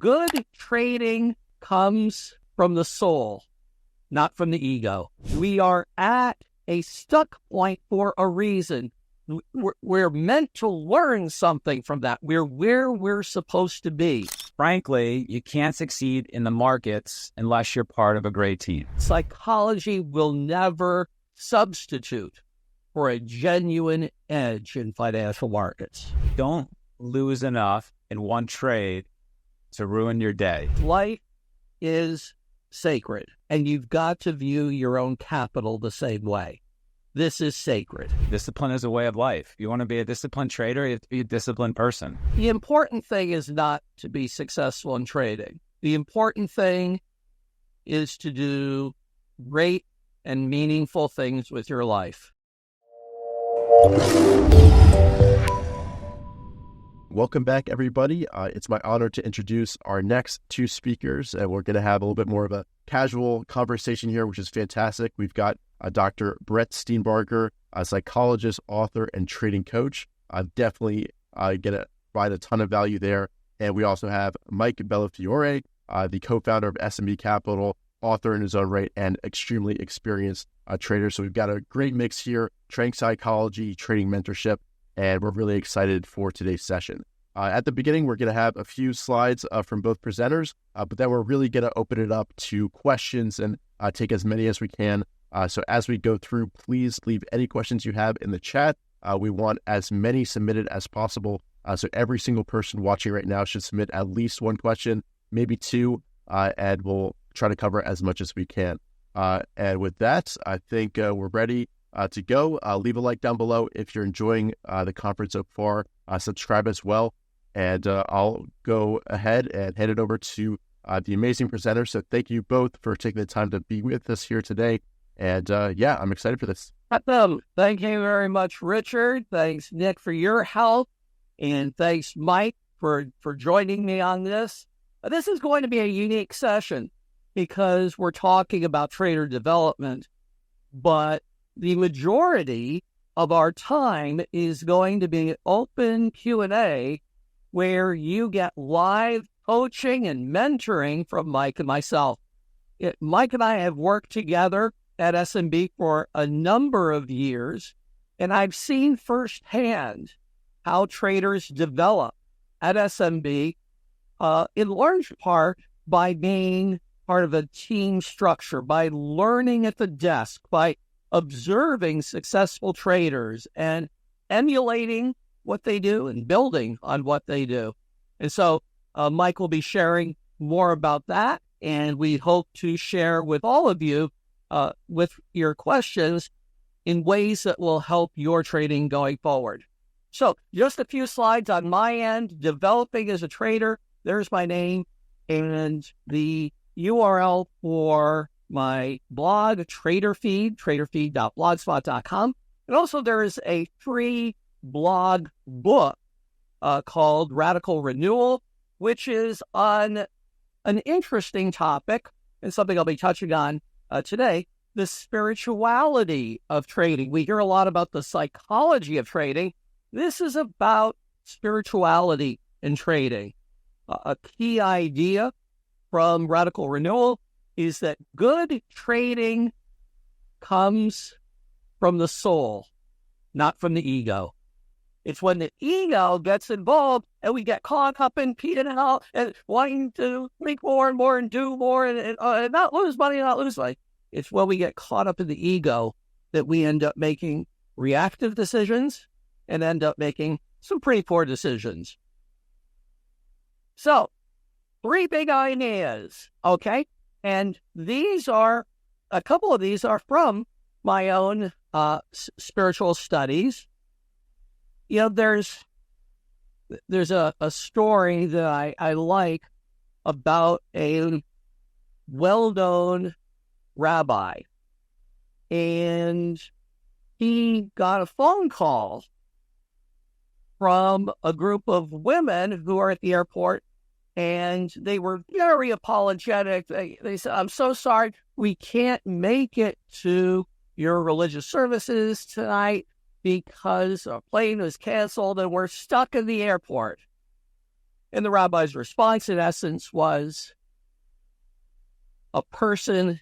Good trading comes from the soul, not from the ego. We are at a stuck point for a reason. We're meant to learn something from that. We're where we're supposed to be. Frankly, you can't succeed in the markets unless you're part of a great team. Psychology will never substitute for a genuine edge in financial markets. Don't lose enough in one trade to ruin your day. Life is sacred, and you've got to view your own capital the same way. This is sacred. Discipline is a way of life. You want to be a disciplined trader, you have to be a disciplined person. The important thing is not to be successful in trading. The important thing is to do great and meaningful things with your life. Welcome back, everybody. It's my honor to introduce our next two speakers, and we're going to have a little bit more of a casual conversation here, which is fantastic. We've got Dr. Brett Steenbarger, a psychologist, author, and trading coach. Definitely going to provide a ton of value there. And we also have Mike Bellafiore, the co-founder of SMB Capital, author in his own right, and extremely experienced trader. So we've got a great mix here: trading psychology, trading mentorship, and we're really excited for today's session. At the beginning, we're going to have a few slides from both presenters, but then we're really going to open it up to questions and take as many as we can. So as we go through, please leave any questions you have in the chat. We want as many submitted as possible. So every single person watching right now should submit at least one question, maybe two, and we'll try to cover as much as we can. And with that, I think we're ready to go. Leave a like down below if you're enjoying the conference so far. Subscribe as well. And I'll go ahead and hand it over to the amazing presenters. So thank you both for taking the time to be with us here today. And yeah, I'm excited for this. Thank you very much, Richard. Thanks, Nick, for your help. And thanks, Mike, for joining me on this. This is going to be a unique session because we're talking about trader development, but the majority of our time is going to be open Q&A where you get live coaching and mentoring from Mike and myself. Mike and I have worked together at SMB for a number of years, and I've seen firsthand how traders develop at SMB, in large part by being part of a team structure, by learning at the desk, by observing successful traders and emulating what they do and building on what they do. And so Mike will be sharing more about that, and we hope to share with all of you with your questions in ways that will help your trading going forward. So just a few slides on my end. Developing as a trader, there's my name, and the URL for my blog, TraderFeed, traderfeed.blogspot.com. And also there is a free blog book called Radical Renewal, which is on an interesting topic and something I'll be touching on today, the spirituality of trading. We hear a lot about the psychology of trading. This is about spirituality in trading. A key idea from Radical Renewal is that good trading comes from the soul, not from the ego. It's when the ego gets involved and we get caught up in P&L and wanting to make more and more and do more and not lose money, not lose money. It's when we get caught up in the ego that we end up making reactive decisions and end up making some pretty poor decisions. So, 3 big ideas, okay? And a couple of these are from my own spiritual studies. You know, there's a story that I like about a well-known rabbi, and he got a phone call from a group of women who are at the airport, and they were very apologetic. They said, "I'm so sorry, we can't make it to your religious services tonight because our plane was canceled and we're stuck in the airport." And the rabbi's response, in essence, was, a person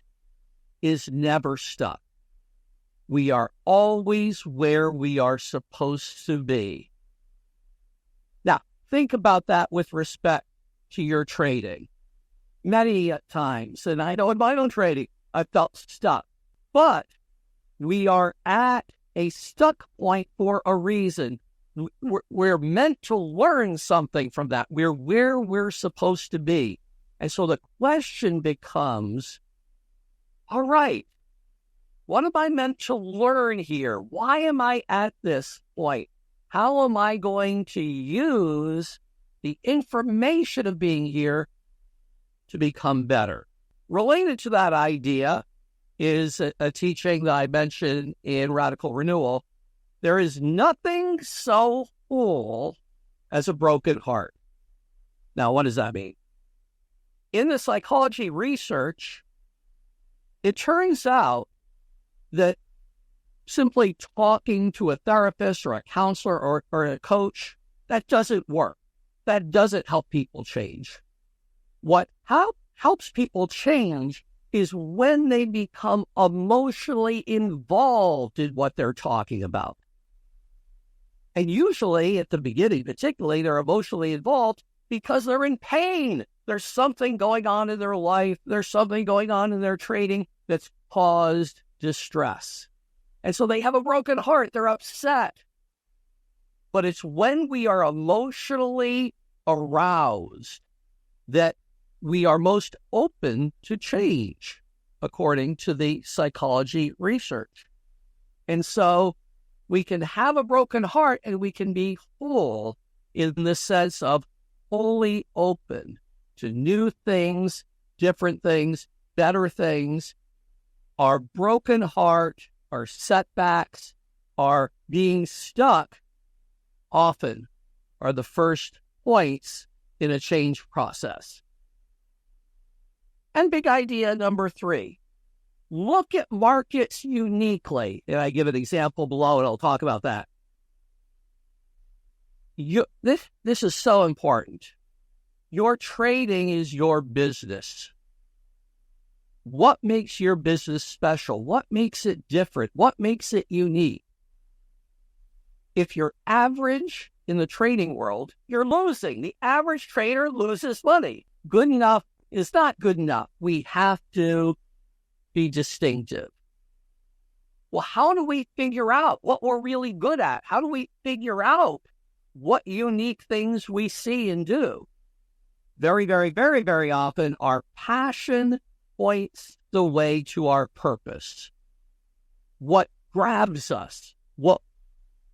is never stuck. We are always where we are supposed to be. Now, think about that with respect to your trading. Many times, and I know in my own trading, I felt stuck. But we are at a stuck point for a reason. We're meant to learn something from that. We're where we're supposed to be. And so the question becomes, all right, what am I meant to learn here? Why am I at this point? How am I going to use the information of being here to become better? Related to that idea is a teaching that I mentioned in Radical Renewal. There is nothing so full as a broken heart. Now, what does that mean? In the psychology research, it turns out that simply talking to a therapist or a counselor or a coach, that doesn't work. That doesn't help people change. What helps people change is when they become emotionally involved in what they're talking about. And usually at the beginning, particularly, they're emotionally involved because they're in pain. There's something going on in their life. There's something going on in their trading that's caused distress. And so they have a broken heart. They're upset. But it's when we are emotionally aroused that we are most open to change, according to the psychology research. And so we can have a broken heart and we can be full in the sense of fully open to new things, different things, better things. Our broken heart, our setbacks, our being stuck often are the first points in a change process. And big idea number 3, look at markets uniquely. And I give an example below and I'll talk about that. This is so important. Your trading is your business. What makes your business special? What makes it different? What makes it unique? If you're average in the trading world, you're losing. The average trader loses money. Good enough is not good enough. We have to be distinctive. Well, how do we figure out what we're really good at? How do we figure out what unique things we see and do? Very, very, very, very often, our passion points the way to our purpose. What grabs us, what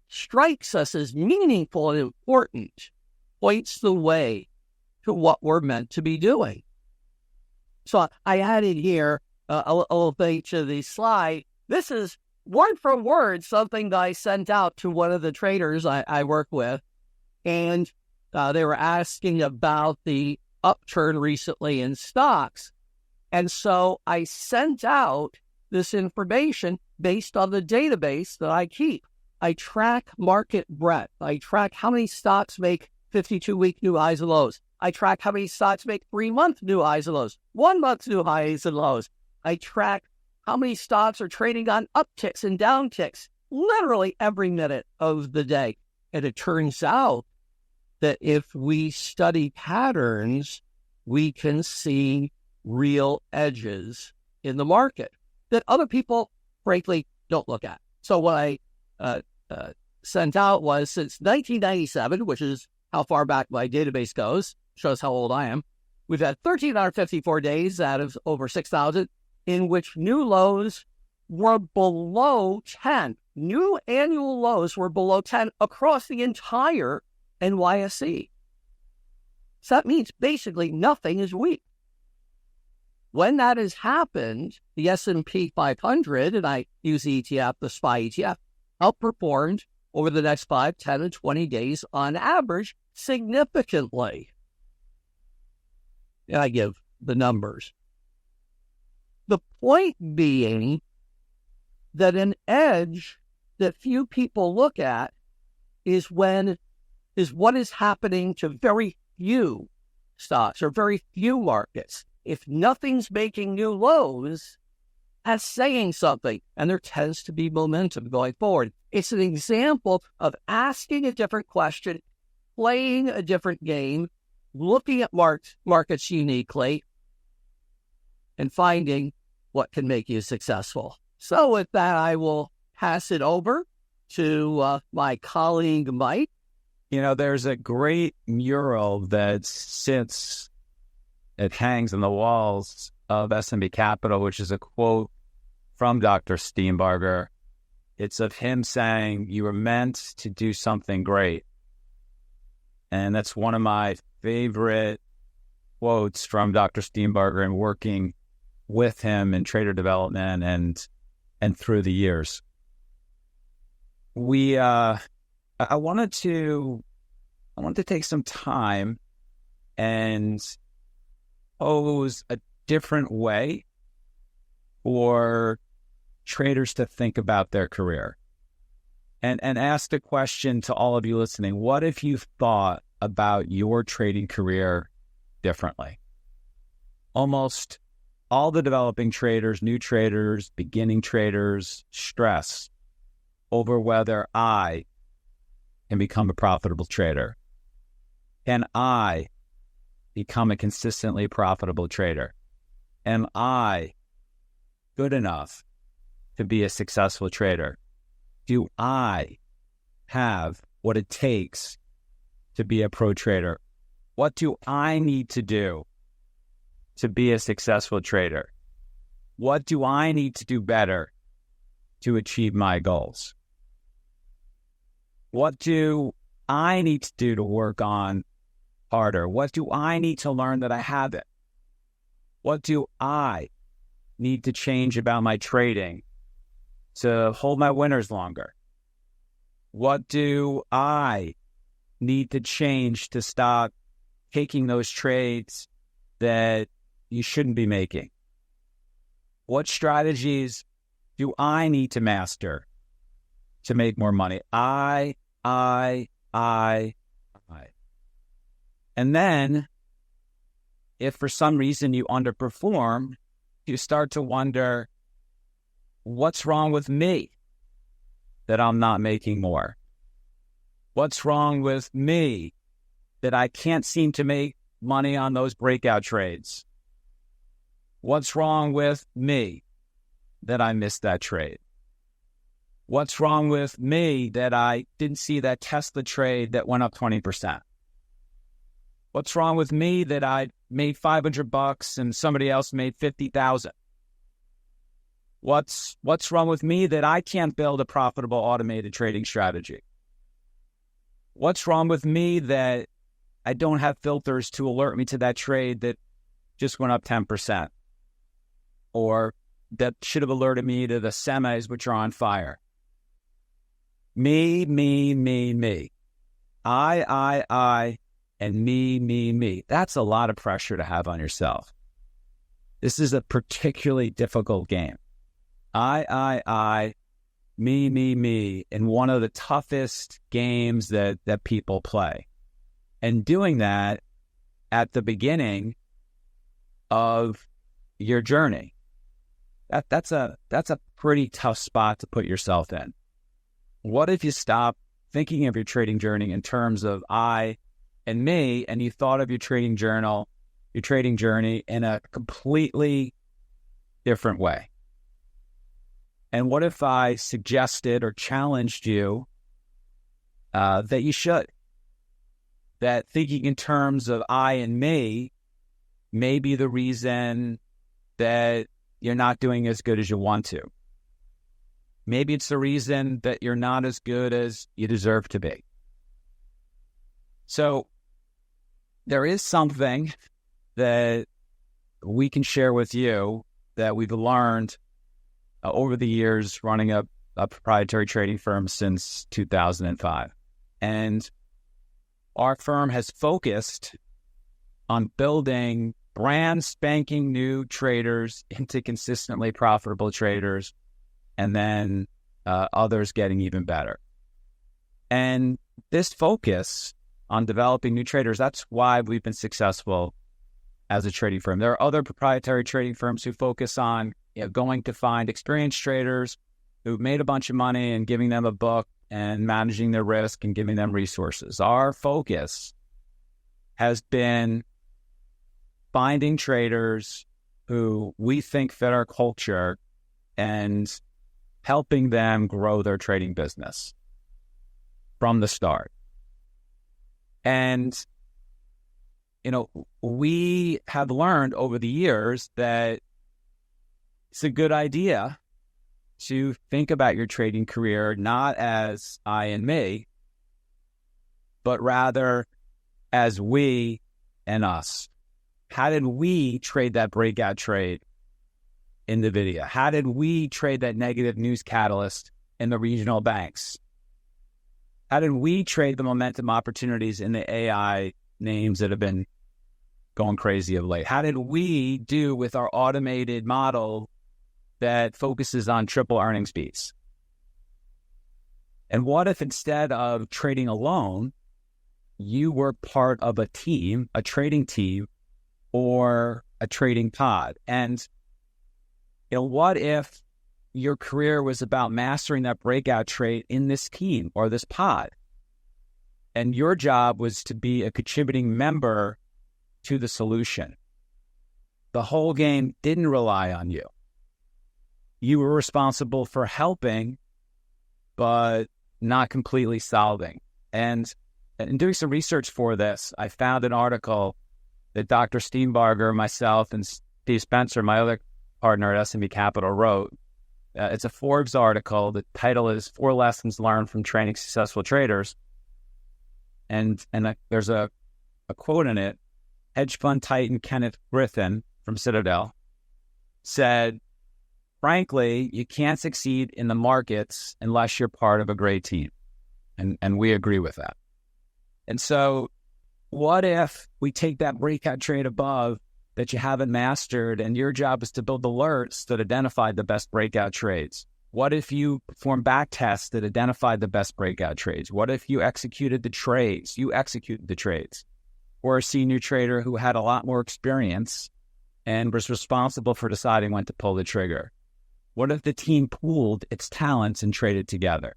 strikes us as meaningful and important, points the way to what we're meant to be doing. So I added here a little thing to the slide. This is word for word something that I sent out to one of the traders I work with. And they were asking about the upturn recently in stocks. And so I sent out this information based on the database that I keep. I track market breadth. I track how many stocks make 52-week new highs and lows. I track how many stocks make 3-month new highs and lows, 1-month new highs and lows. I track how many stocks are trading on upticks and downticks, literally every minute of the day. And it turns out that if we study patterns, we can see real edges in the market that other people, frankly, don't look at. So what I sent out was, since 1997, which is how far back my database goes, shows how old I am, we've had 1,354 days out of over 6,000 in which new lows were below 10. New annual lows were below 10 across the entire NYSE. So that means basically nothing is weak. When that has happened, the S&P 500, and I use the ETF, the SPY ETF, outperformed over the next 5, 10, and 20 days on average significantly. And I give the numbers. The point being that an edge that few people look at is what is happening to very few stocks or very few markets. If nothing's making new lows, that's saying something, and there tends to be momentum going forward. It's an example of asking a different question, playing a different game, looking at markets uniquely, and finding what can make you successful. So with that, I will pass it over to my colleague, Mike. There's a great mural that it hangs on the walls of SMB Capital, which is a quote from Dr. Steenbarger. It's of him saying, "You were meant to do something great." And that's one of my favorite quotes from Dr. Steenbarger and working with him in trader development and through the years. I wanted to take some time and pose a different way for traders to think about their career, and ask the question to all of you listening: what if you thought about your trading career differently? Almost all the developing traders, new traders, beginning traders stress over whether I can become a profitable trader. Can I become a consistently profitable trader? Am I good enough to be a successful trader? Do I have what it takes to be a pro trader? What do I need to do to be a successful trader? What do I need to do better to achieve my goals? What do I need to do to work on harder? What do I need to learn that I haven't? What do I need to change about my trading to hold my winners longer? What do I need to change to stop taking those trades that you shouldn't be making? What strategies do I need to master to make more money? I. And then, if for some reason you underperform, you start to wonder, what's wrong with me that I'm not making more? What's wrong with me that I can't seem to make money on those breakout trades? What's wrong with me that I missed that trade? What's wrong with me that I didn't see that Tesla trade that went up 20%? What's wrong with me that I made $500 and somebody else made 50,000? What's wrong with me that I can't build a profitable automated trading strategy? What's wrong with me that I don't have filters to alert me to that trade that just went up 10%? Or that should have alerted me to the semis which are on fire? Me. I, and me. That's a lot of pressure to have on yourself. This is a particularly difficult game. I, me, and one of the toughest games that people play. And doing that at the beginning of your journey, that's a pretty tough spot to put yourself in. What if you stop thinking of your trading journey in terms of I and me, and you thought of your trading journey in a completely different way? And what if I suggested or challenged you that you should? That thinking in terms of I and me may be the reason that you're not doing as good as you want to. Maybe it's the reason that you're not as good as you deserve to be. So there is something that we can share with you that we've learned over the years running a proprietary trading firm since 2005. And our firm has focused on building brand spanking new traders into consistently profitable traders, and then others getting even better. And this focus on developing new traders. That's why we've been successful as a trading firm. There are other proprietary trading firms who focus on going to find experienced traders who've made a bunch of money and giving them a book and managing their risk and giving them resources. Our focus has been finding traders who we think fit our culture and helping them grow their trading business from the start. And, we have learned over the years that it's a good idea to think about your trading career not as I and me, but rather as we and us. How did we trade that breakout trade in NVIDIA? How did we trade that negative news catalyst in the regional banks? How did we trade the momentum opportunities in the AI names that have been going crazy of late? How did we do with our automated model that focuses on triple earnings beats? And what if instead of trading alone, you were part of a team, a trading team, or a trading pod? And what if your career was about mastering that breakout trade in this team or this pod, and your job was to be a contributing member to the solution? The whole game didn't rely on you. You were responsible for helping, but not completely solving. And in doing some research for this, I found an article that Dr. Steenbarger, myself, and Steve Spencer, my other partner at SMB Capital, wrote. It's a Forbes article. The title is 4 Lessons Learned from Training Successful Traders. And there's a quote in it. Hedge fund titan Kenneth Griffin from Citadel said, frankly, you can't succeed in the markets unless you're part of a great team. And we agree with that. And so what if we take that breakout trade above that you haven't mastered, and your job is to build alerts that identify the best breakout trades? What if you perform back tests that identified the best breakout trades? What if you executed the trades? Or a senior trader who had a lot more experience and was responsible for deciding when to pull the trigger? What if the team pooled its talents and traded together?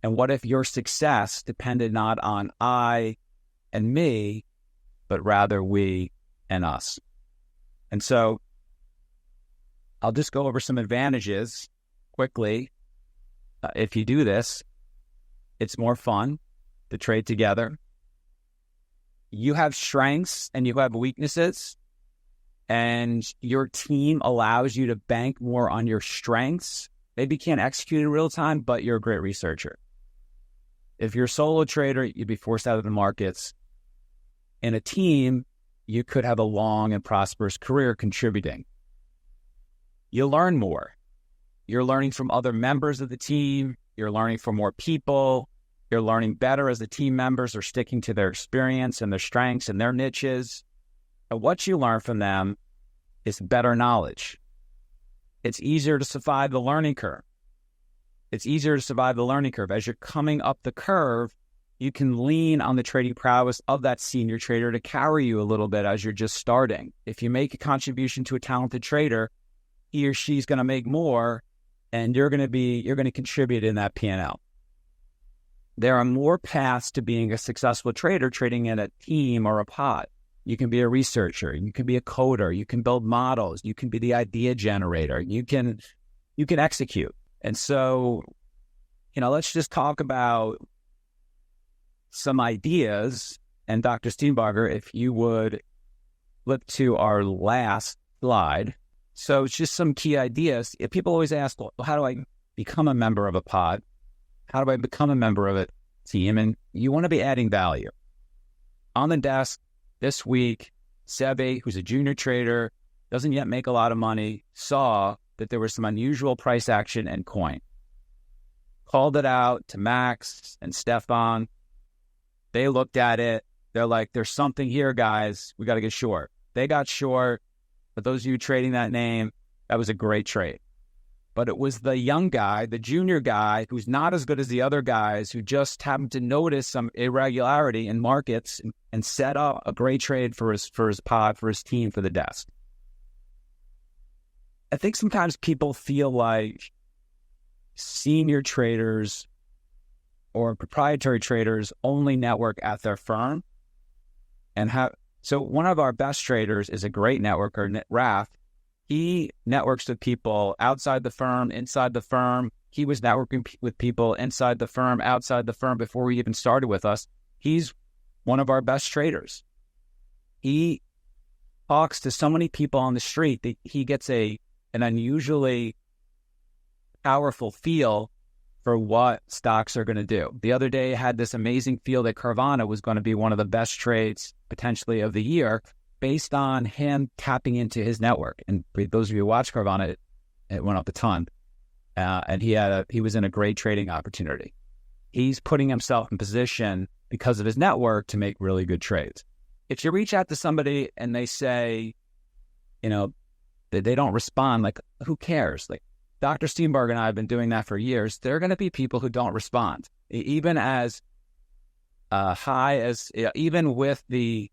And what if your success depended not on I and me, but rather we and us? And so I'll just go over some advantages quickly. If you do this, it's more fun to trade together. You have strengths and you have weaknesses, and your team allows you to bank more on your strengths. Maybe you can't execute in real time, but you're a great researcher. If you're a solo trader, you'd be forced out of the markets. In a team, you could have a long and prosperous career contributing. You learn more. You're learning from other members of the team. You're learning from more people. You're learning better as the team members are sticking to their experience and their strengths and their niches. And what you learn from them is better knowledge. It's easier to survive the learning curve. As you're coming up the curve, you can lean on the trading prowess of that senior trader to carry you a little bit as you're just starting. If you make a contribution to a talented trader, he or she's going to make more, and you're going to contribute in that P&L. There are more paths to being a successful trader trading in a team or a pod. You can be a researcher, you can be a coder, you can build models, you can be the idea generator, you can execute. And so, let's just talk about some ideas. And Dr. Steenbarger, if you would flip to our last slide. So it's just some key ideas. If people always ask, well, how do I become a member of a pod? How do I become a member of a team? And you want to be adding value. On the desk this week, Sebi, who's a junior trader, doesn't yet make a lot of money, saw that there was some unusual price action in coin. Called it out to Max and Stefan. They looked at it. They're like, there's something here, guys. We got to get short. They got short. For those of you trading that name, that was a great trade. but it was the young guy, the junior guy, who's not as good as the other guys, who just happened to notice some irregularity in markets and set up a great trade for his pod, for his team, for the desk. I think sometimes people feel like senior traders or proprietary traders only network at their firm. So one of our best traders is a great networker, Raf. He networks with people outside the firm, inside the firm. He was networking with people inside the firm, outside the firm before he even started with us. He's one of our best traders. He talks to so many people on the street that he gets an unusually powerful feel for what stocks are going to do. The other day, I had this amazing feel that Carvana was going to be one of the best trades potentially of the year, based on him tapping into his network. And for those of you who watch Carvana, it went up a ton. And he was in a great trading opportunity. He's putting himself in position because of his network to make really good trades. If you reach out to somebody and they say, they don't respond, like, who cares? Like, Dr. Steenbarger and I have been doing that for years. There are going to be people who don't respond. Even as even with the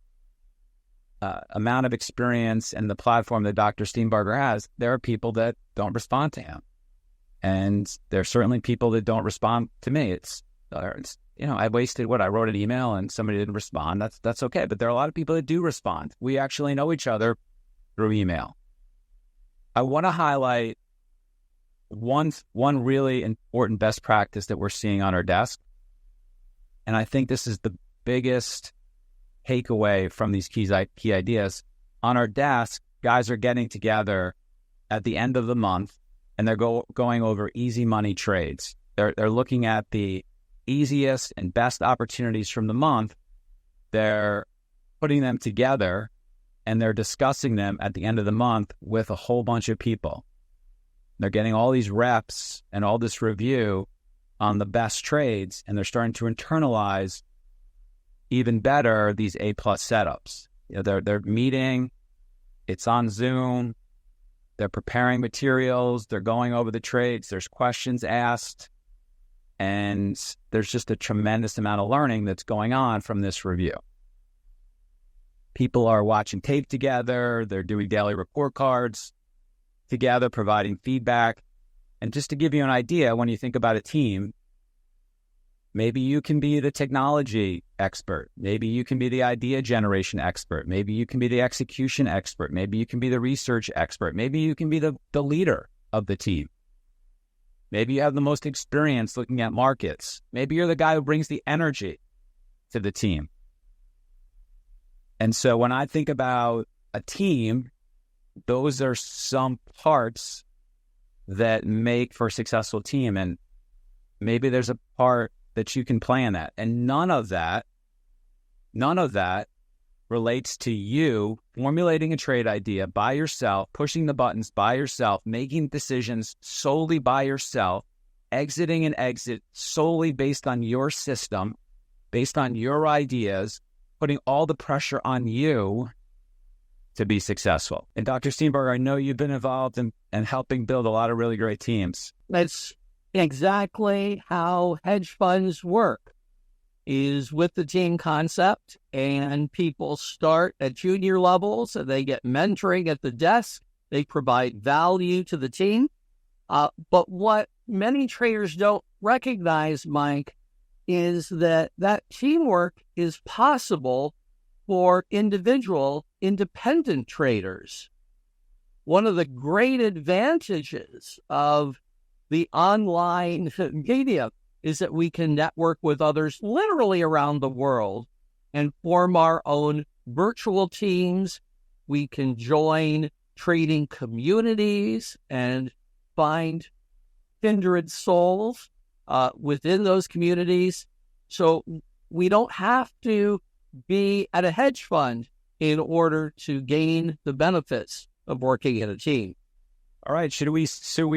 amount of experience and the platform that Dr. Steenbarger has, there are people that don't respond to him. And there are certainly people that don't respond to me. I wasted I wrote an email and somebody didn't respond. That's okay. But there are a lot of people that do respond. We actually know each other through email. I want to highlight one really important best practice that we're seeing on our desk. And I think this is the biggest takeaway from these key ideas. On our desk, guys are getting together at the end of the month and they're going over easy money trades. They're looking at the easiest and best opportunities from the month. They're putting them together and they're discussing them at the end of the month with a whole bunch of people. They're getting all these reps and all this review on the best trades, and they're starting to internalize even better these A+ setups. They're meeting, it's on Zoom, they're preparing materials, they're going over the trades, there's questions asked, and there's just a tremendous amount of learning that's going on from this review. People are watching tape together, they're doing daily report cards together, providing feedback. And just to give you an idea, when you think about a team, maybe you can be the technology expert. Maybe you can be the idea generation expert. Maybe you can be the execution expert. Maybe you can be the research expert. Maybe you can be the leader of the team. Maybe you have the most experience looking at markets. Maybe you're the guy who brings the energy to the team. And so when I think about a team, those are some parts that make for a successful team. And maybe there's a part that you can play in that. And none of that relates to you formulating a trade idea by yourself, pushing the buttons by yourself, making decisions solely by yourself, exiting an exit solely based on your system, based on your ideas, putting all the pressure on you to be successful. And Dr. Steenbarger, I know you've been involved in helping build a lot of really great teams. That's exactly how hedge funds work, is with the team concept, and people start at junior levels, so they get mentoring at the desk, they provide value to the team. But what many traders don't recognize, Mike, is that teamwork is possible for individual, independent traders. One of the great advantages of the online media is that we can network with others literally around the world and form our own virtual teams. We can join trading communities and find kindred souls within those communities. So we don't have to be at a hedge fund in order to gain the benefits of working in a team. All right. Should we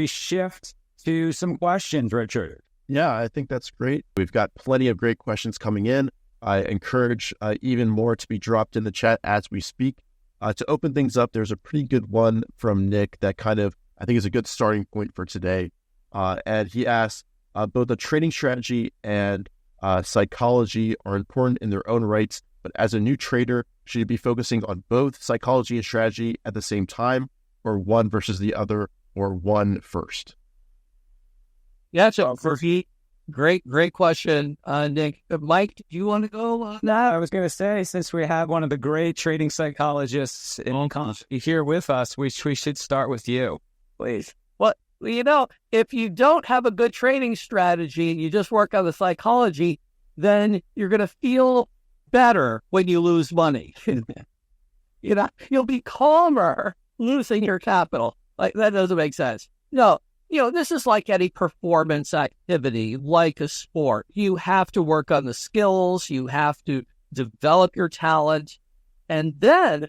shift to some questions, Richard? Yeah, I think that's great. We've got plenty of great questions coming in. I encourage even more to be dropped in the chat as we speak. To open things up, there's a pretty good one from Nick that kind of I think is a good starting point for today. And he asks, both the trading strategy and psychology are important in their own rights, but as a new trader, should you be focusing on both psychology and strategy at the same time, or one versus the other, or one first? Yeah, so great question, Nick. Mike, do you want to go on that? I was going to say, since we have one of the great trading psychologists here with us, we should start with you, please. Well, if you don't have a good trading strategy and you just work on the psychology, then you're going to feel better when you lose money. You'll be calmer losing your capital. Like, that doesn't make sense. No, this is like any performance activity, like a sport. You have to work on the skills. You have to develop your talent. And then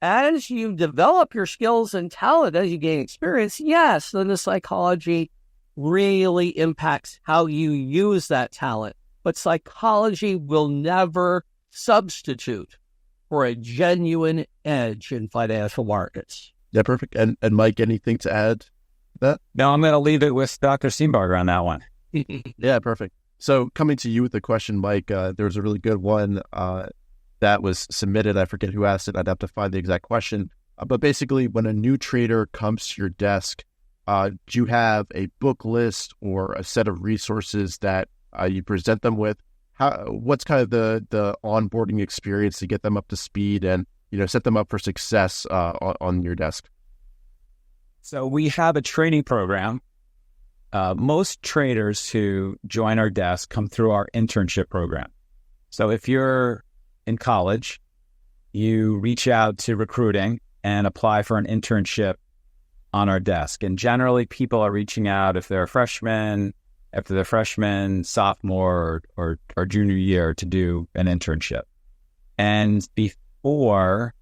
as you develop your skills and talent, as you gain experience, yes, then the psychology really impacts how you use that talent. But psychology will never substitute for a genuine edge in financial markets. Yeah, perfect. And Mike, anything to add to that? No, I'm going to leave it with Dr. Steenbarger on that one. Yeah, perfect. So coming to you with the question, Mike, there was a really good one that was submitted. I forget who asked it. I'd have to find the exact question. But basically, when a new trader comes to your desk, do you have a book list or a set of resources that you present them with? What's kind of the onboarding experience to get them up to speed and set them up for success on your desk? So we have a training program. Most traders who join our desk come through our internship program. So if you're in college, you reach out to recruiting and apply for an internship on our desk. And generally, people are reaching out if they're a freshman, after their freshman, sophomore, or junior year to do an internship. And before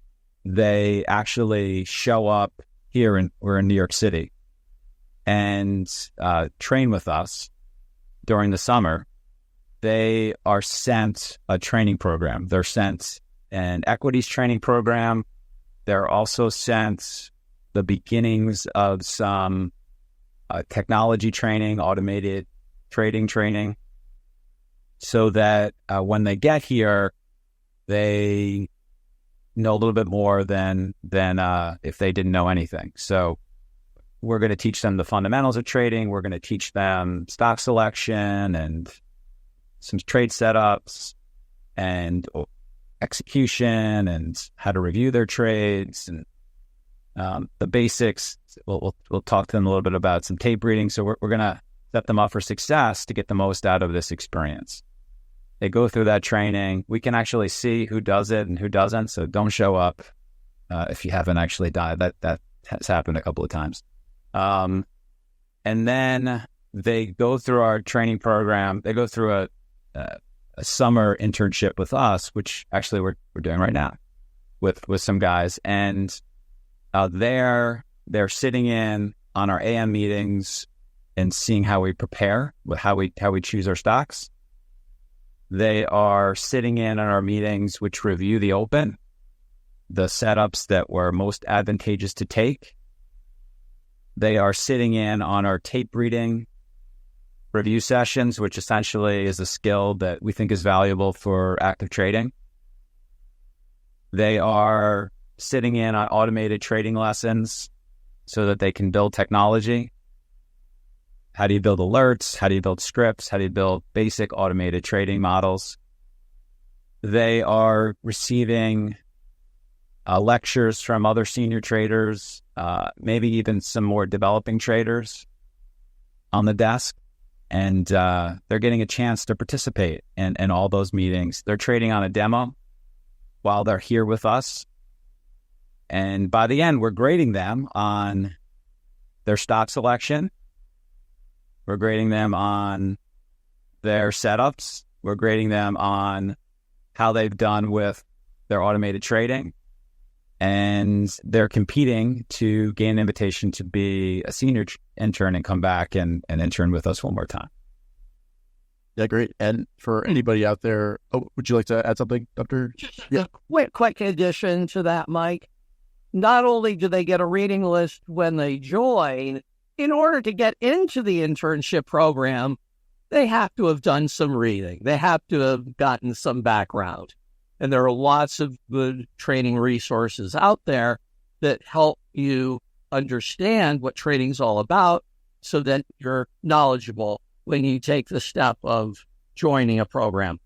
they actually show up here, we're in New York City, and train with us during the summer, they are sent a training program. They're sent an equities training program. They're also sent the beginnings of some technology training, automated trading training, so that when they get here, they know a little bit more than if they didn't know anything. So we're going to teach them the fundamentals of trading. We're going to teach them stock selection and some trade setups and execution and how to review their trades and the basics. We'll talk to them a little bit about some tape reading. So we're going to set them up for success to get the most out of this experience. They go through that training. We can actually see who does it and who doesn't. So don't show up if you haven't actually done it. That has happened a couple of times. And then they go through our training program. They go through a summer internship with us, which actually we're doing right now with some guys. And they're sitting in on our AM meetings and seeing how we prepare, how we choose our stocks. They are sitting in on our meetings, which review the open, the setups that were most advantageous to take. They are sitting in on our tape reading review sessions, which essentially is a skill that we think is valuable for active trading. They are sitting in on automated trading lessons so that they can build technology. How do you build alerts? How do you build scripts? How do you build basic automated trading models? They are receiving lectures from other senior traders, maybe even some more developing traders on the desk. And they're getting a chance to participate in all those meetings. They're trading on a demo while they're here with us. And by the end, we're grading them on their stock selection. We're grading them on their setups. We're grading them on how they've done with their automated trading. And they're competing to gain an invitation to be a senior intern and come back and intern with us one more time. Yeah, great. And for anybody out there, would you like to add something, Dr.? Yeah, quick addition to that, Mike. not only do they get a reading list when they join, in order to get into the internship program, they have to have done some reading. They have to have gotten some background. And there are lots of good training resources out there that help you understand what trading's all about so that you're knowledgeable when you take the step of joining a program.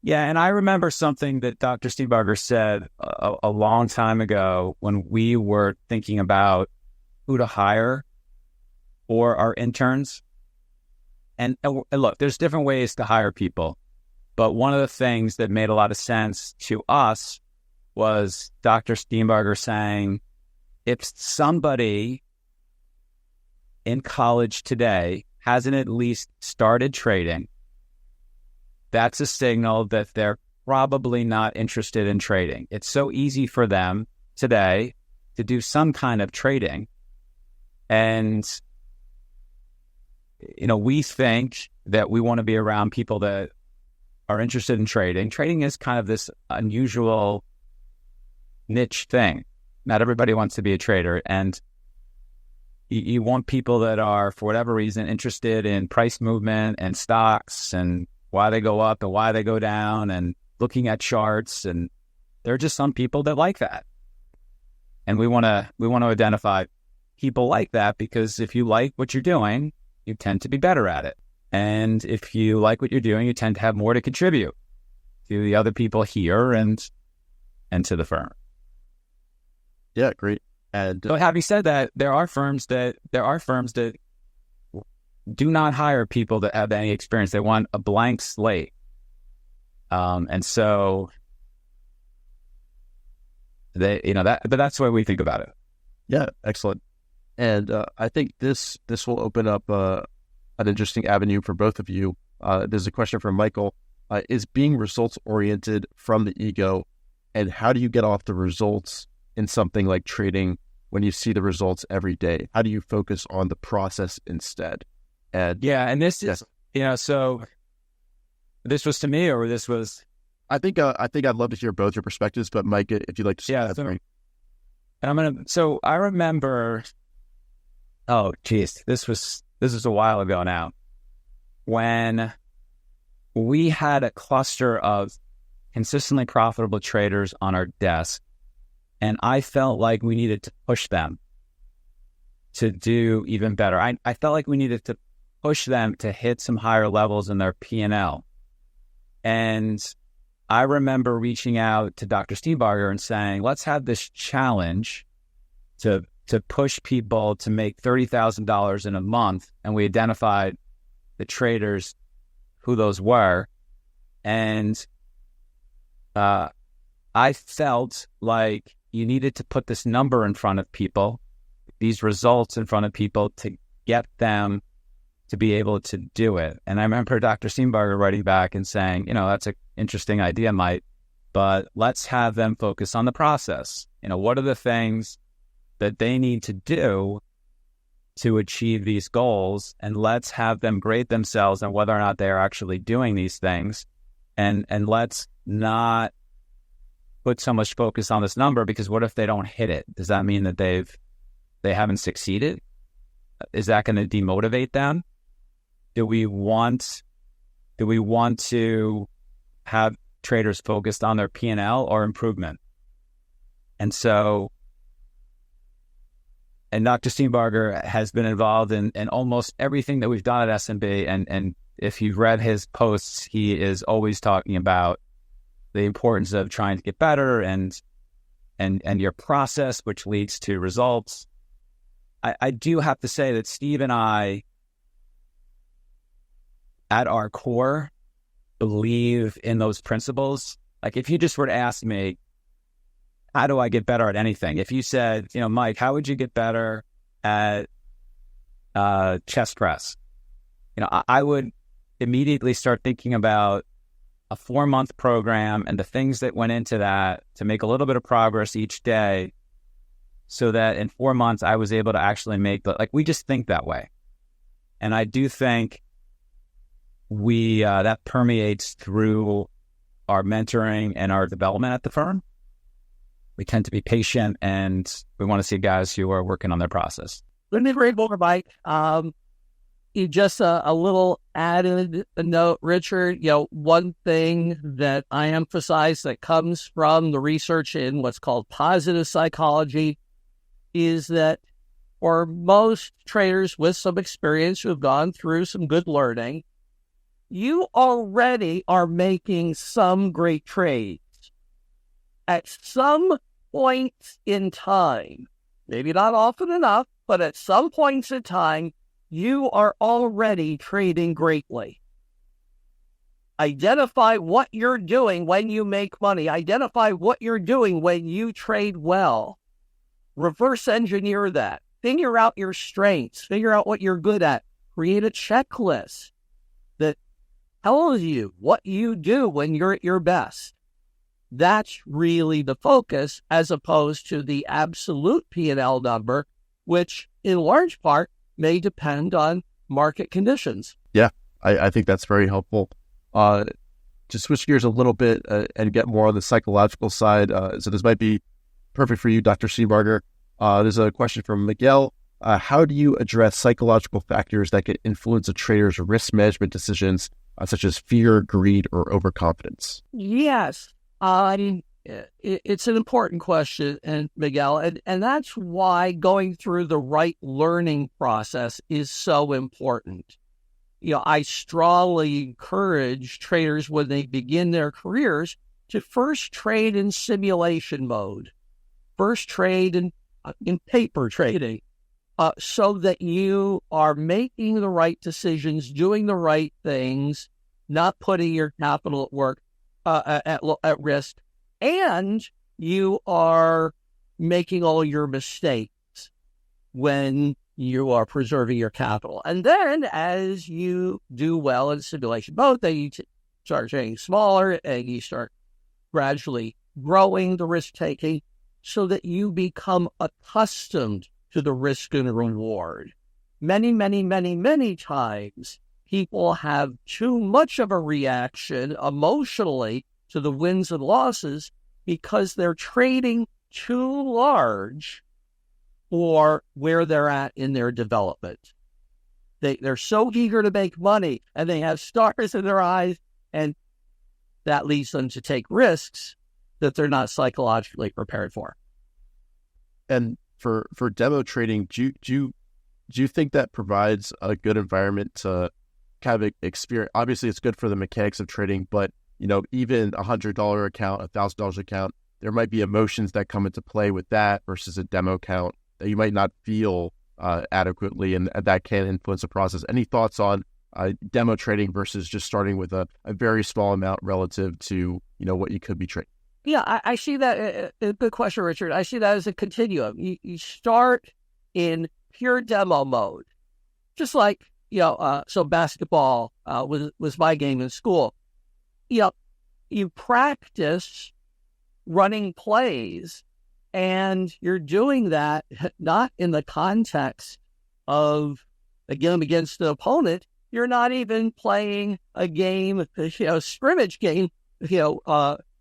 Yeah, and I remember something that Dr. Steenbarger said a long time ago when we were thinking about who to hire for our interns. And look, there's different ways to hire people, but one of the things that made a lot of sense to us was Dr. Steenbarger saying, if somebody in college today hasn't at least started trading, that's a signal that they're probably not interested in trading. It's so easy for them today to do some kind of trading. And, we think that we want to be around people that are interested in trading. Trading is kind of this unusual niche thing. Not everybody wants to be a trader. And you want people that are, for whatever reason, interested in price movement and stocks and why they go up and why they go down and looking at charts. And there are just some people that like that. And we want to identify people like that, because if you like what you're doing, you tend to be better at it. And if you like what you're doing, you tend to have more to contribute to the other people here and to the firm. Yeah, great. And so having said that, there are firms that do not hire people that have any experience. They want a blank slate. And so but that's the way we think about it. Yeah, excellent. And I think this will open up an interesting avenue for both of you. There's a question from Michael. Is being results-oriented from the ego, and how do you get off the results in something like trading when you see the results every day? How do you focus on the process instead? And this is, so this was to me, or this was... I think I'd love to hear both your perspectives, but Mike, if you'd like to start. So I remember, this was a while ago now, when we had a cluster of consistently profitable traders on our desk, and I felt like we needed to push them to do even better. I felt like we needed to push them to hit some higher levels in their P&L. And I remember reaching out to Dr. Steenbarger and saying, let's have this challenge to push people to make $30,000 in a month. And we identified the traders, who those were. And I felt like you needed to put this number in front of people, these results in front of people, to get them to be able to do it. And I remember Dr. Steenbarger writing back and saying, that's an interesting idea, Mike, but let's have them focus on the process. What are the things that they need to do to achieve these goals? And let's have them grade themselves on whether or not they are actually doing these things. And let's not put so much focus on this number, because what if they don't hit it? Does that mean that they haven't succeeded? Is that going to demotivate them? Do we want to have traders focused on their P&L or improvement? And Dr. Steenbarger has been involved in almost everything that we've done at SMB. And if you've read his posts, he is always talking about the importance of trying to get better and your process, which leads to results. I do have to say that Steve and I, at our core, believe in those principles. Like, if you just were to ask me, how do I get better at anything? If you said, Mike, how would you get better at chest press? I would immediately start thinking about a 4-month program and the things that went into that to make a little bit of progress each day, so that in 4 months I was able to actually we just think that way. And I do think that permeates through our mentoring and our development at the firm. We tend to be patient, and we want to see guys who are working on their process. Let me bring over, Mike. Just a little added note, Richard. One thing that I emphasize that comes from the research in what's called positive psychology is that for most traders with some experience who have gone through some good learning, you already are making some great trades. At some points in time, maybe not often enough, but at some points in time, you are already trading greatly. Identify what you're doing when you make money. Identify what you're doing when you trade well. Reverse engineer that. Figure out your strengths. Figure out what you're good at. Create a checklist that tells you what you do when you're at your best. That's really the focus, as opposed to the absolute P&L number, which in large part may depend on market conditions. Yeah, I think that's very helpful. To switch gears a little bit and get more on the psychological side, so this might be perfect for you, Dr. Steenbarger. There's a question from Miguel. How do you address psychological factors that can influence a trader's risk management decisions, such as fear, greed, or overconfidence? Yes, it's an important question, and Miguel, and that's why going through the right learning process is so important. I strongly encourage traders when they begin their careers to first trade in simulation mode, first trade in paper trading, so that you are making the right decisions, doing the right things, not putting your capital at work at risk, and you are making all your mistakes when you are preserving your capital. And then as you do well in simulation mode, then you start getting smaller and you start gradually growing the risk-taking so that you become accustomed to the risk and reward. Many, many, many, many times, people have too much of a reaction emotionally to the wins and losses because they're trading too large for where they're at in their development. They're so eager to make money and they have stars in their eyes, and that leads them to take risks that they're not psychologically prepared for. And for demo trading, do you think that provides a good environment to kind of experience? Obviously, it's good for the mechanics of trading, but even $100 account, $1,000 account, there might be emotions that come into play with that versus a demo account that you might not feel adequately, and that can influence the process. Any thoughts on demo trading versus just starting with a very small amount relative to what you could be trading? Yeah, I see that. Good question, Richard. I see that as a continuum. You start in pure demo mode, just like so basketball was my game in school. You practice running plays, and you're doing that not in the context of a game against the opponent. You're not even playing a game, scrimmage game,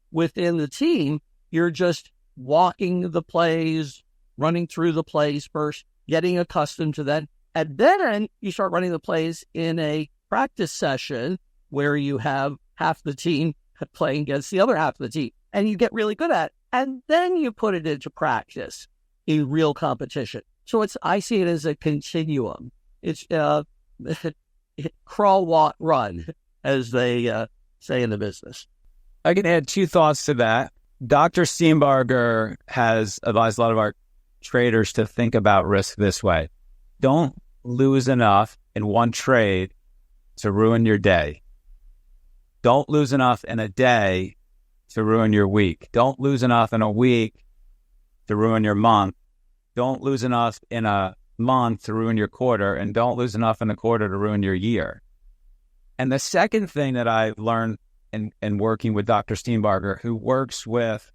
within the team. You're just walking the plays, running through the plays first, getting accustomed to that. And then you start running the plays in a practice session where you have half the team playing against the other half of the team, and you get really good at it. And then you put it into practice in real competition. So I see it as a continuum. It's crawl, walk, run, as they say in the business. I can add two thoughts to that. Dr. Steenbarger has advised a lot of our traders to think about risk this way. Don't lose enough in one trade to ruin your day. Don't lose enough in a day to ruin your week. Don't lose enough in a week to ruin your month. Don't lose enough in a month to ruin your quarter, and don't lose enough in a quarter to ruin your year. And the second thing that I've learned in working with Dr. Steenbarger, who works with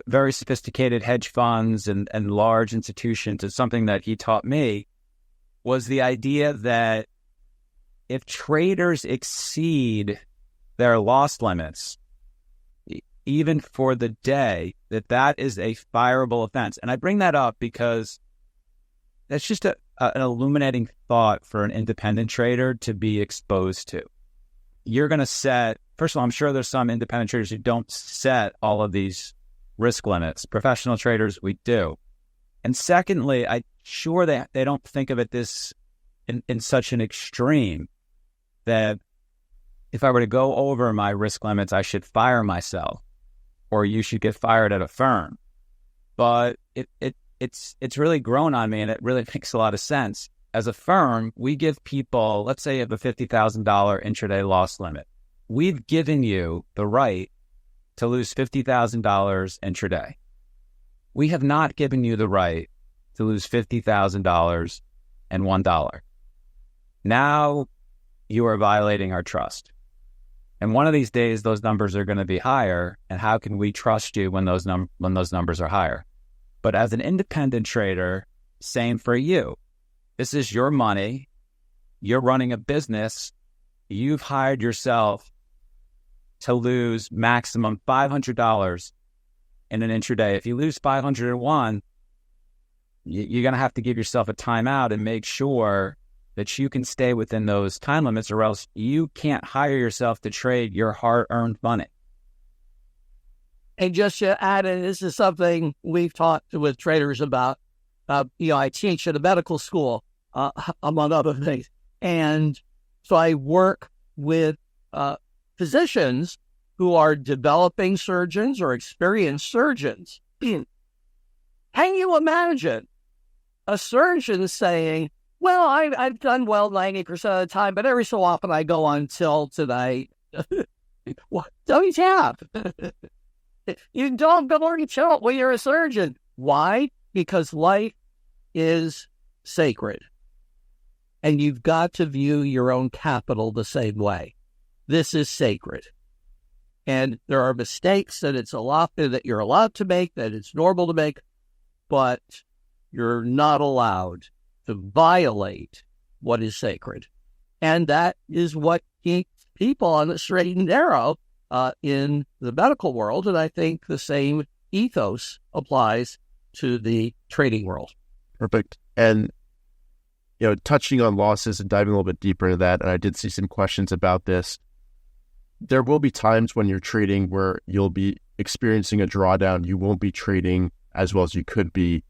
very sophisticated hedge funds and large institutions, is something that he taught me, was the idea that if traders exceed their loss limits, even for the day, that is a fireable offense. And I bring that up because that's just an illuminating thought for an independent trader to be exposed to. You're going to set, first of all, I'm sure there's some independent traders who don't set all of these risk limits. Professional traders, we do. And secondly, I'm sure they don't think of it this in such an extreme that if I were to go over my risk limits, I should fire myself, or you should get fired at a firm. But it's really grown on me, and it really makes a lot of sense. As a firm, we give people, let's say you have a $50,000 intraday loss limit. We've given you the right to lose $50,000 intraday. We have not given you the right to lose $50,000 and $1. Now you are violating our trust. And one of these days, those numbers are going to be higher. And how can we trust you when those numbers are higher? But as an independent trader, same for you. This is your money. You're running a business. You've hired yourself to lose maximum $500 in an intraday. If you lose 501, you're going to have to give yourself a timeout and make sure that you can stay within those time limits, or else you can't hire yourself to trade your hard-earned money. And just to add in, this is something we've talked with traders about. I teach at a medical school, among other things. And so I work with physicians who are developing surgeons or experienced surgeons. Can you imagine a surgeon saying, well, I've done well 90% of the time, but every so often I go on tilt tonight. What? Don't tap. You don't go on tilt when you're a surgeon. Why? Because life is sacred. And you've got to view your own capital the same way. This is sacred. And there are mistakes that you're allowed to make, that it's normal to make, but you're not allowed to violate what is sacred. And that is what keeps people on the straight and narrow in the medical world. And I think the same ethos applies to the trading world. Perfect. And, touching on losses and diving a little bit deeper into that, and I did see some questions about this. There will be times when you're trading where you'll be experiencing a drawdown. You won't be trading as well as you could be,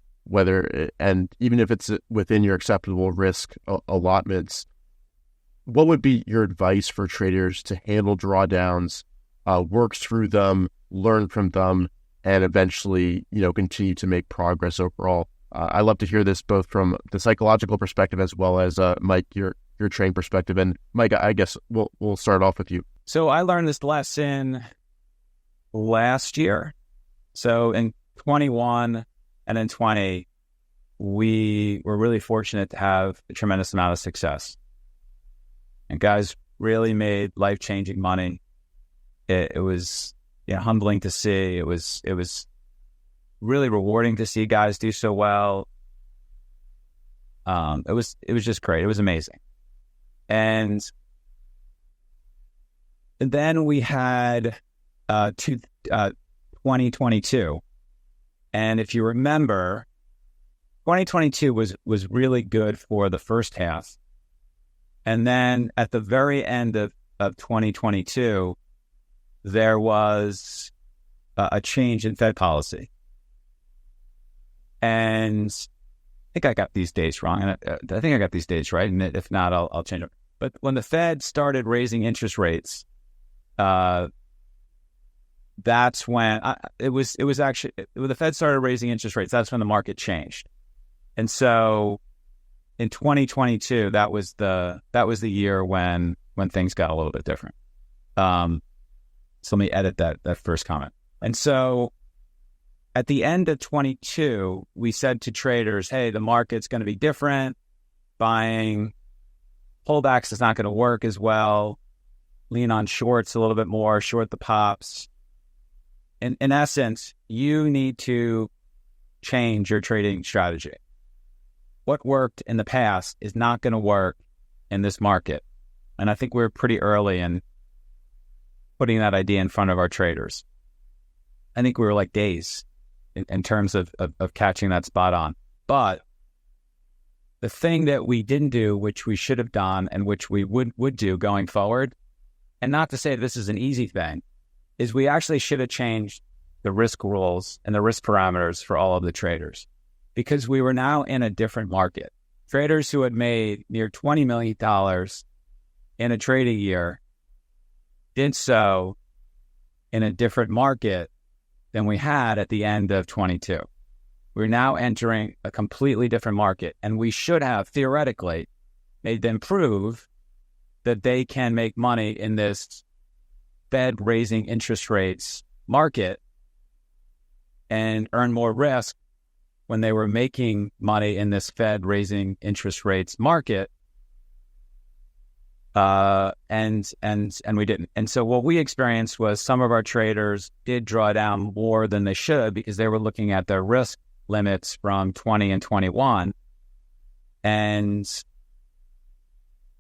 and even if it's within your acceptable risk allotments. What would be your advice for traders to handle drawdowns, work through them, learn from them, and eventually, continue to make progress overall? I love to hear this both from the psychological perspective as well as Mike, your trading perspective. And Mike, I guess we'll start off with you. So I learned this lesson last year. So in 21 and in 20, we were really fortunate to have a tremendous amount of success. And guys really made life-changing money. It was humbling to see. It was really rewarding to see guys do so well. It was just great. It was amazing. And then we had 2022. And if you remember, 2022 was really good for the first half. And then at the very end of 2022, there was a change in Fed policy. And I think I got these dates wrong. And I think I got these dates right. And if not, I'll change them. But when the Fed started raising interest rates, that's when it was actually when the Fed started raising interest rates. That's when the market changed. And so in 2022, that was the year when things got a little bit different. So let me edit that first comment. And so at the end of 22, we said to traders, hey, the market's going to be different. Buying pullbacks is not going to work as well. Lean on shorts a little bit more, short the pops. In essence, you need to change your trading strategy. What worked in the past is not going to work in this market. And I think we're pretty early in putting that idea in front of our traders. I think we were like days in terms of catching that spot on. But the thing that we didn't do, which we should have done and which we would do going forward, and not to say this is an easy thing, is we actually should have changed the risk rules and the risk parameters for all of the traders, because we were now in a different market. Traders who had made near $20 million in a trading year did so in a different market than we had at the end of 22. We're now entering a completely different market, and we should have theoretically made them prove that they can make money in this Fed raising interest rates market and earn more risk when they were making money in this Fed raising interest rates market. And we didn't. And so what we experienced was some of our traders did draw down more than they should because they were looking at their risk limits from 20 and 21. And,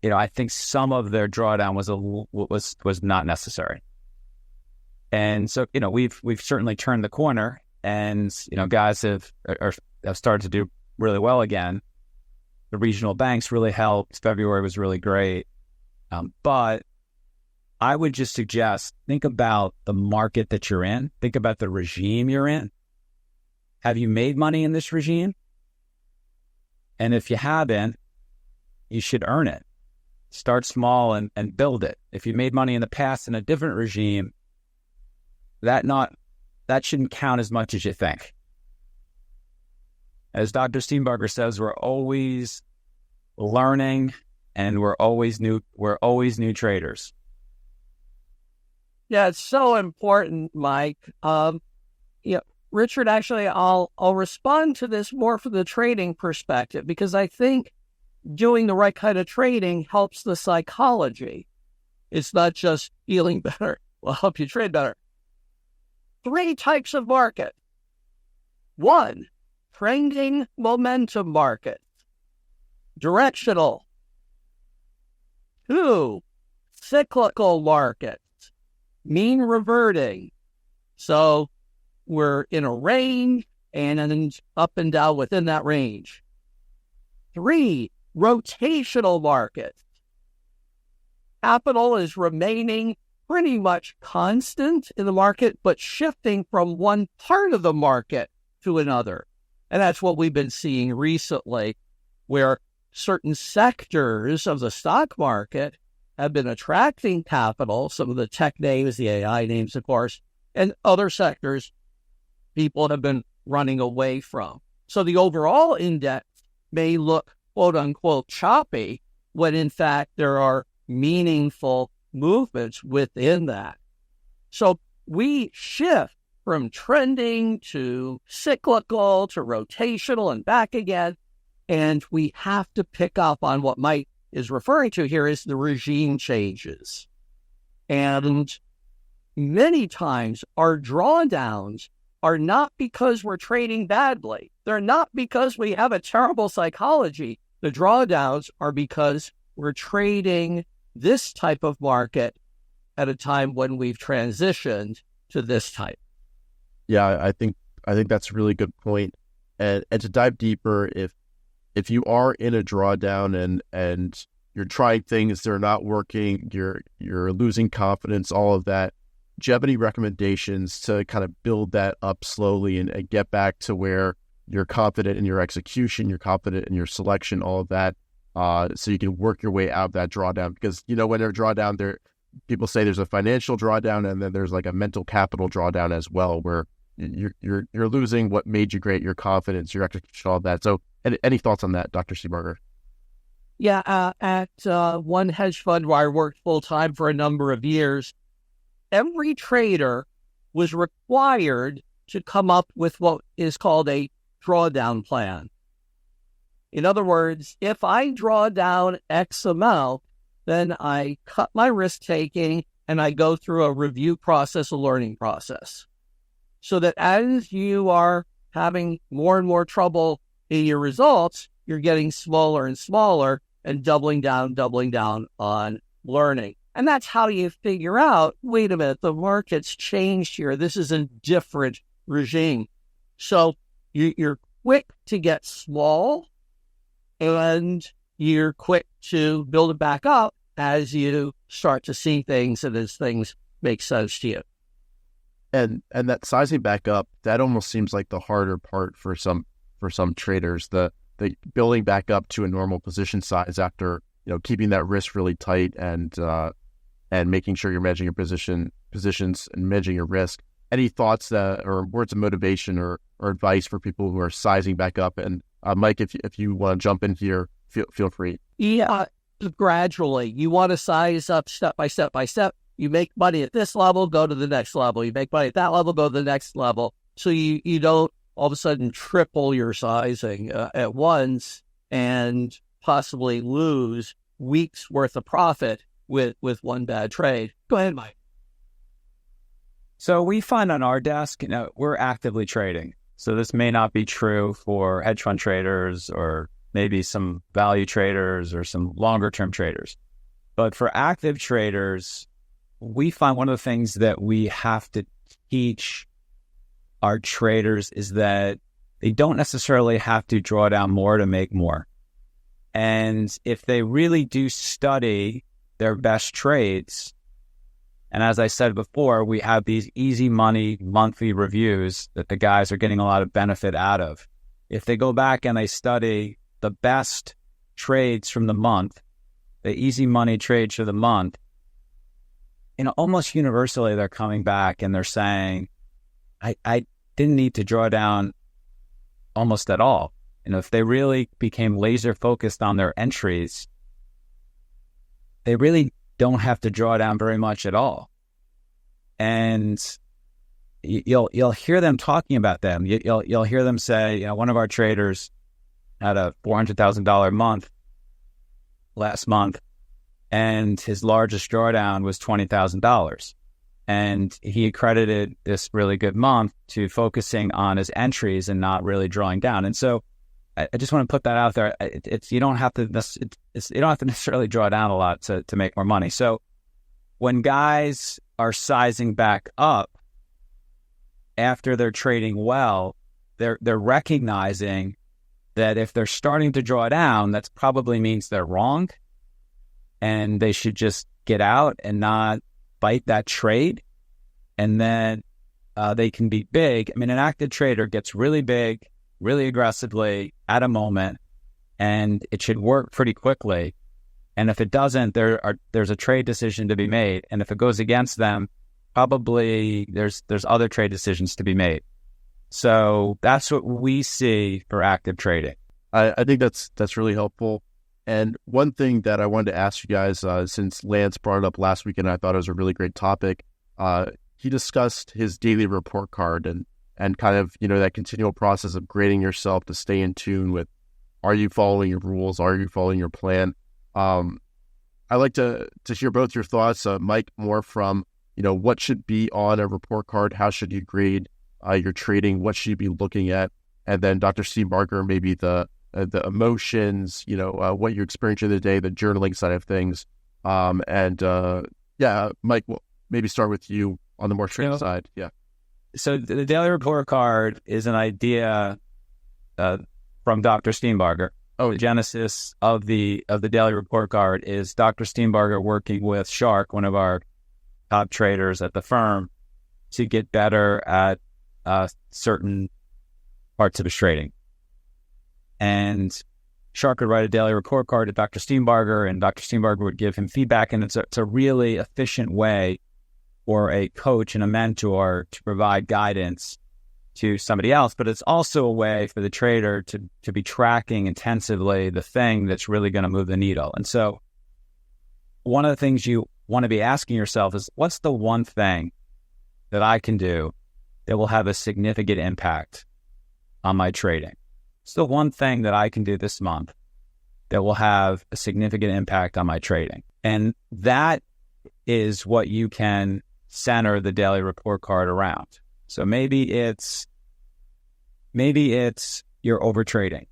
you know, I think some of their drawdown was not necessary. And so, you know, we've certainly turned the corner, and, you know, guys have started to do really well again. The regional banks really helped. February was really great. But I would just suggest, think about the market that you're in. Think about the regime you're in. Have you made money in this regime? And if you haven't, you should earn it. Start small and build it. If you made money in the past in a different regime, that shouldn't count as much as you think. As Dr. Steenbarger says, we're always learning, and we're always new traders. Yeah, it's so important, Mike. Richard, actually, I'll respond to this more from the trading perspective, because I think doing the right kind of trading helps the psychology. It's not just feeling better. Will help you trade better. 3 types of market. 1, trending momentum market. Directional. 2, cyclical markets. Mean reverting. So we're in a range and then up and down within that range. 3, rotational markets. Capital is remaining pretty much constant in the market, but shifting from one part of the market to another. And that's what we've been seeing recently, where certain sectors of the stock market have been attracting capital, some of the tech names, the AI names, of course, and other sectors people have been running away from. So the overall index may look, quote unquote, choppy, when in fact there are meaningful movements within that. So we shift from trending to cyclical to rotational and back again. And we have to pick up on what Mike is referring to here is the regime changes. And many times our drawdowns are not because we're trading badly. They're not because we have a terrible psychology. The drawdowns are because we're trading this type of market at a time when we've transitioned to this type. Yeah, I think that's a really good point. And to dive deeper, if you are in a drawdown and you're trying things, they're not working, you're losing confidence, all of that, do you have any recommendations to kind of build that up slowly and get back to where you're confident in your execution, you're confident in your selection, all of that, so you can work your way out of that drawdown? Because, you know, when there's drawdown, people say there's a financial drawdown, and then there's like a mental capital drawdown as well, where you're losing what made you great, your confidence, your execution, all of that. So any thoughts on that, Dr. Steenbarger? Yeah, at one hedge fund where I worked full-time for a number of years, every trader was required to come up with what is called a drawdown plan. In other words, if I draw down X amount, then I cut my risk-taking and I go through a review process, a learning process. So that as you are having more and more trouble in your results, you're getting smaller and smaller and doubling down on learning. And that's how you figure out, wait a minute, the market's changed here. This is a different regime. So you're quick to get small, and you're quick to build it back up as you start to see things and as things make sense to you. And that sizing back up, that almost seems like the harder part for some traders, the building back up to a normal position size after, keeping that risk really tight and making sure you're managing your positions and managing your risk. Any thoughts or words of motivation or advice for people who are sizing back up? And Mike, if you want to jump in here, feel free. Yeah, gradually. You want to size up step by step by step. You make money at this level, go to the next level. You make money at that level, go to the next level. So you don't all of a sudden triple your sizing at once and possibly lose weeks worth of profit with one bad trade. Go ahead, Mike. So we find on our desk, we're actively trading. So this may not be true for hedge fund traders or maybe some value traders or some longer term traders. But for active traders, we find one of the things that we have to teach our traders is that they don't necessarily have to draw down more to make more. And if they really do study their best trades, and as I said before, we have these easy money monthly reviews that the guys are getting a lot of benefit out of. If they go back and they study the best trades from the month, the easy money trades for the month, almost universally they're coming back and they're saying, I didn't need to draw down almost at all. If they really became laser focused on their entries, they really don't have to draw down very much at all. And you'll hear them talking about them. You'll hear them say, one of our traders had a $400,000 month last month, and his largest drawdown was $20,000. And he accredited this really good month to focusing on his entries and not really drawing down. And so I just want to put that out there. You don't have to necessarily draw down a lot to make more money. So when guys are sizing back up after they're trading well, they're recognizing that if they're starting to draw down, that probably means they're wrong, and they should just get out and not bite that trade, and then they can be big. I mean, an active trader gets really big, really aggressively at a moment, and it should work pretty quickly. And if it doesn't, there's a trade decision to be made. And if it goes against them, probably there's other trade decisions to be made. So that's what we see for active trading. I think that's really helpful. And one thing that I wanted to ask you guys, since Lance brought it up last week, and I thought it was a really great topic, he discussed his daily report card and kind of, that continual process of grading yourself to stay in tune with, are you following your rules? Are you following your plan? I'd like to hear both your thoughts, Mike, more from, what should be on a report card? How should you grade your trading? What should you be looking at? And then Dr. Steenbarger, maybe the emotions, what you're experiencing in the day, the journaling side of things. Mike, we'll maybe start with you on the more trading side. Yeah. So the daily report card is an idea from Dr. Steenbarger. The genesis of the daily report card is Dr. Steenbarger working with Shark, one of our top traders at the firm, to get better at certain parts of his trading. And Shark would write a daily report card to Dr. Steenbarger, and Dr. Steenbarger would give him feedback. And it's a really efficient way for a coach and a mentor to provide guidance to somebody else. But it's also a way for the trader to be tracking intensively the thing that's really going to move the needle. And so one of the things you want to be asking yourself is, what's the one thing that I can do that will have a significant impact on my trading? It's the one thing that I can do this month that will have a significant impact on my trading. And that is what you can center the daily report card around. So maybe it's you're over trading.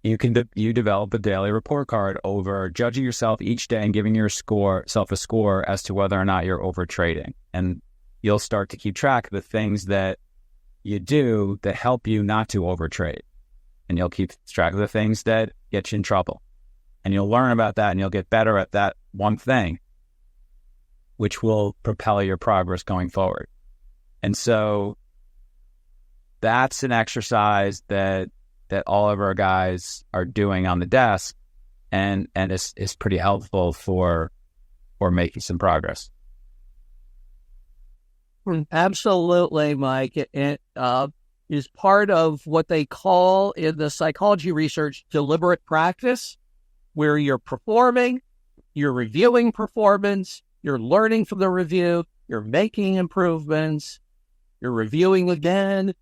you develop a daily report card over judging yourself each day and giving yourself a score as to whether or not you're over trading. And you'll start to keep track of the things that you do that help you not to overtrade. And you'll keep track of the things that get you in trouble. And you'll learn about that and you'll get better at that one thing, which will propel your progress going forward. And so that's an exercise that all of our guys are doing on the desk and is pretty helpful for making some progress. Absolutely, Mike. It is part of what they call in the psychology research deliberate practice, where you're performing, you're reviewing performance, you're learning from the review, you're making improvements, you're reviewing again,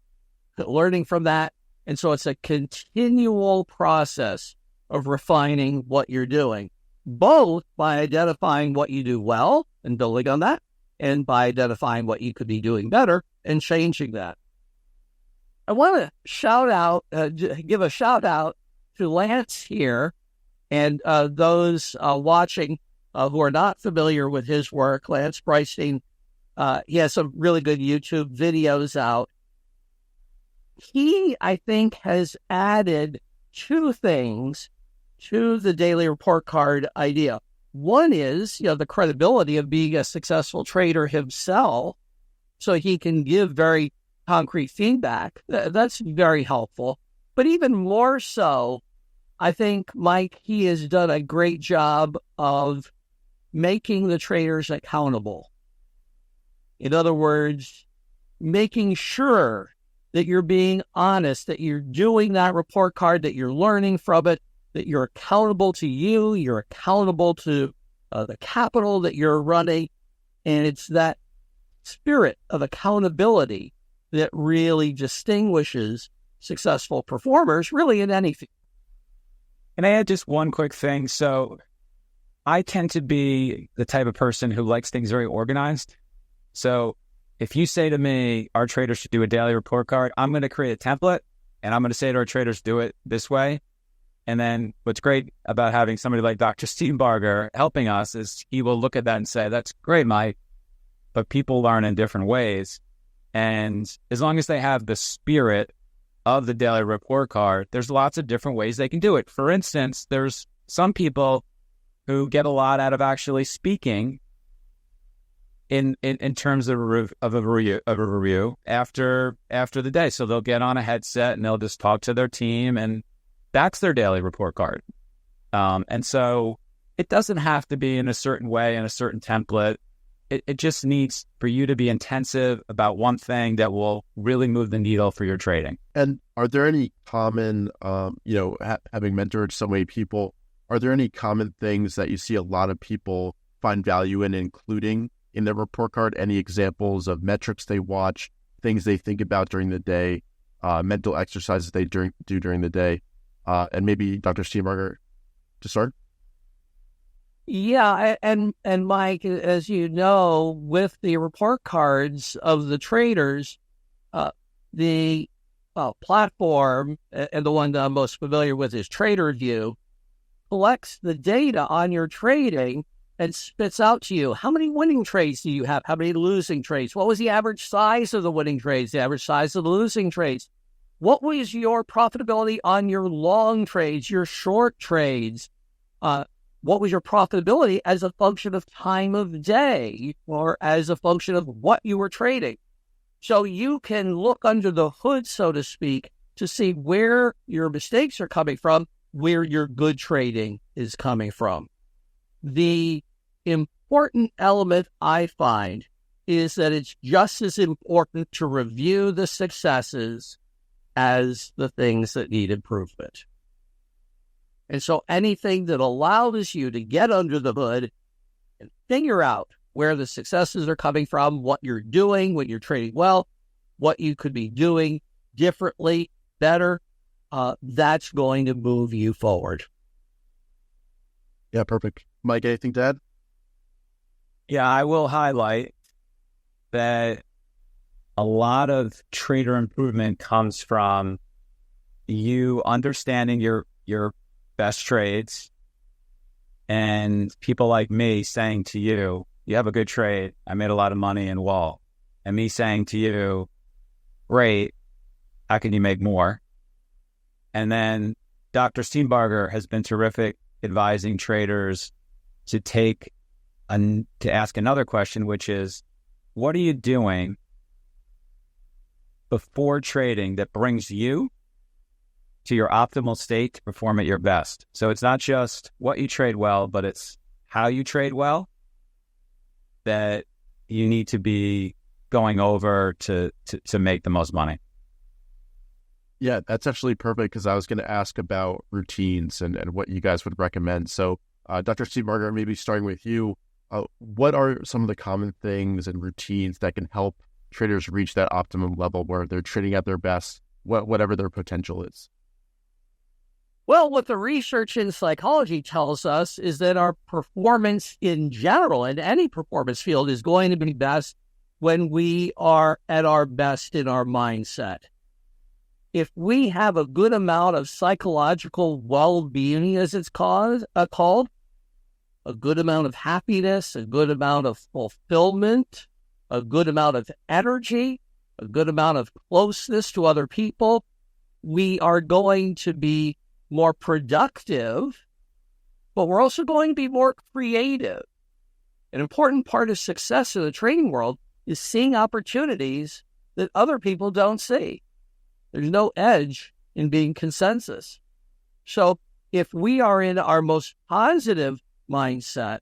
learning from that. And so it's a continual process of refining what you're doing, both by identifying what you do well and building on that, and by identifying what you could be doing better and changing that. I want to give a shout out to Lance here and those watching who are not familiar with his work. Lance Brystein, he has some really good YouTube videos out. He, I think, has added two things to the daily report card idea. One is, the credibility of being a successful trader himself, so he can give very concrete feedback. That's very helpful. But even more so, I think, Mike, he has done a great job of making the traders accountable. In other words, making sure that you're being honest, that you're doing that report card, that you're learning from it, that you're accountable to you, you're accountable to the capital that you're running. And it's that spirit of accountability that really distinguishes successful performers, really in anything. Can I add just one quick thing? So I tend to be the type of person who likes things very organized. So if you say to me, our traders should do a daily report card, I'm going to create a template and I'm going to say to our traders, do it this way. And then what's great about having somebody like Dr. Steenbarger helping us is he will look at that and say, that's great, Mike, but people learn in different ways. And as long as they have the spirit of the daily report card, there's lots of different ways they can do it. For instance, there's some people who get a lot out of actually speaking in terms of a review after the day. So they'll get on a headset and they'll just talk to their team, and that's their daily report card. And so it doesn't have to be in a certain way, in a certain template. It just needs for you to be intensive about one thing that will really move the needle for your trading. And are there any common, having mentored so many people, are there any common things that you see a lot of people find value in including in their report card? Any examples of metrics they watch, things they think about during the day, mental exercises they do during the day? And maybe Dr. Steenbarger to start? Yeah, and Mike, as you know, with the report cards of the traders, the platform, and the one that I'm most familiar with is TraderView, collects the data on your trading and spits out to you, how many winning trades do you have? How many losing trades? What was the average size of the winning trades, the average size of the losing trades? What was your profitability on your long trades, your short trades? What was your profitability as a function of time of day or as a function of what you were trading? So you can look under the hood, so to speak, to see where your mistakes are coming from, where your good trading is coming from. The important element I find is that it's just as important to review the successes as the things that need improvement. And so anything that allows you to get under the hood and figure out where the successes are coming from, what you're doing when you're trading well, what you could be doing differently, better, that's going to move you forward. Yeah, perfect. Mike, anything to add? Yeah, I will highlight that a lot of trader improvement comes from you understanding your your best trades and people like me saying to you, you have a good trade. I made a lot of money in Wall. And me saying to you, great, how can you make more? And then Dr. Steenbarger has been terrific advising traders to ask another question, which is, what are you doing before trading that brings you to your optimal state to perform at your best? So it's not just what you trade well, but it's how you trade well that you need to be going over to make the most money. Yeah, that's actually perfect because I was going to ask about routines and what you guys would recommend. So, Dr. Steenbarger, maybe starting with you, what are some of the common things and routines that can help traders reach that optimum level where they're trading at their best, whatever their potential is? Well, what the research in psychology tells us is that our performance in general, in any performance field, is going to be best when we are at our best in our mindset. If we have a good amount of psychological well-being, as it's called, a good amount of happiness, a good amount of fulfillment, a good amount of energy, a good amount of closeness to other people, we are going to be more productive, but we're also going to be more creative. An important part of success in the trading world is seeing opportunities that other people don't see. There's no edge in being consensus. So if we are in our most positive mindset,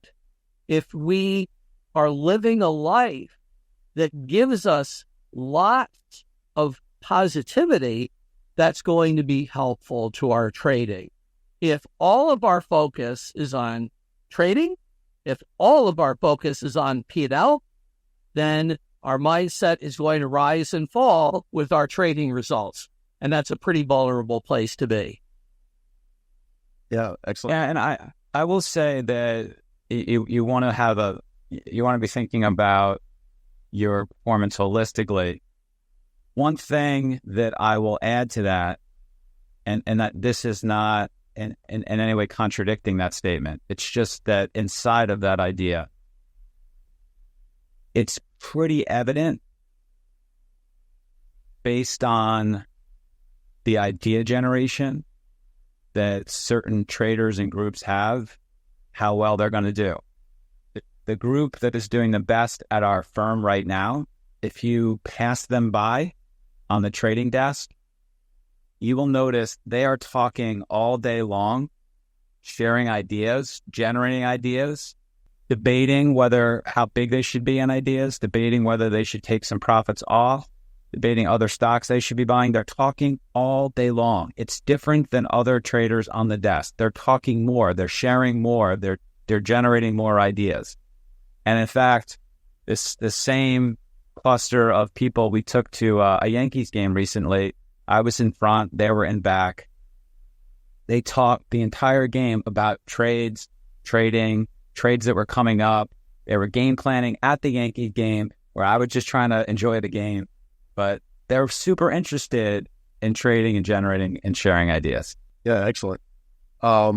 if we are living a life that gives us lots of positivity, that's going to be helpful to our trading. If all of our focus is on trading, if all of our focus is on P&L, then our mindset is going to rise and fall with our trading results. And that's a pretty vulnerable place to be. Yeah, excellent. Yeah, and I will say that you want to be thinking about your performance holistically. One thing that I will add to that, and that this is not in any way contradicting that statement. It's just that inside of that idea, it's pretty evident based on the idea generation that certain traders and groups have, how well they're going to do. The group that is doing the best at our firm right now, if you pass them by on the trading desk, you will notice they are talking all day long, sharing ideas, generating ideas, debating how big they should be in ideas, debating whether they should take some profits off, debating other stocks they should be buying. They're talking all day long. It's different than other traders on the desk. They're talking more. They're sharing more. They're generating more ideas. And in fact, the same cluster of people we took to a Yankees game recently, I was in front, they were in back. They talked the entire game about trades, trading, trades that were coming up. They were game planning at the Yankees game where I was just trying to enjoy the game. But they're super interested in trading and generating and sharing ideas. Yeah, excellent. I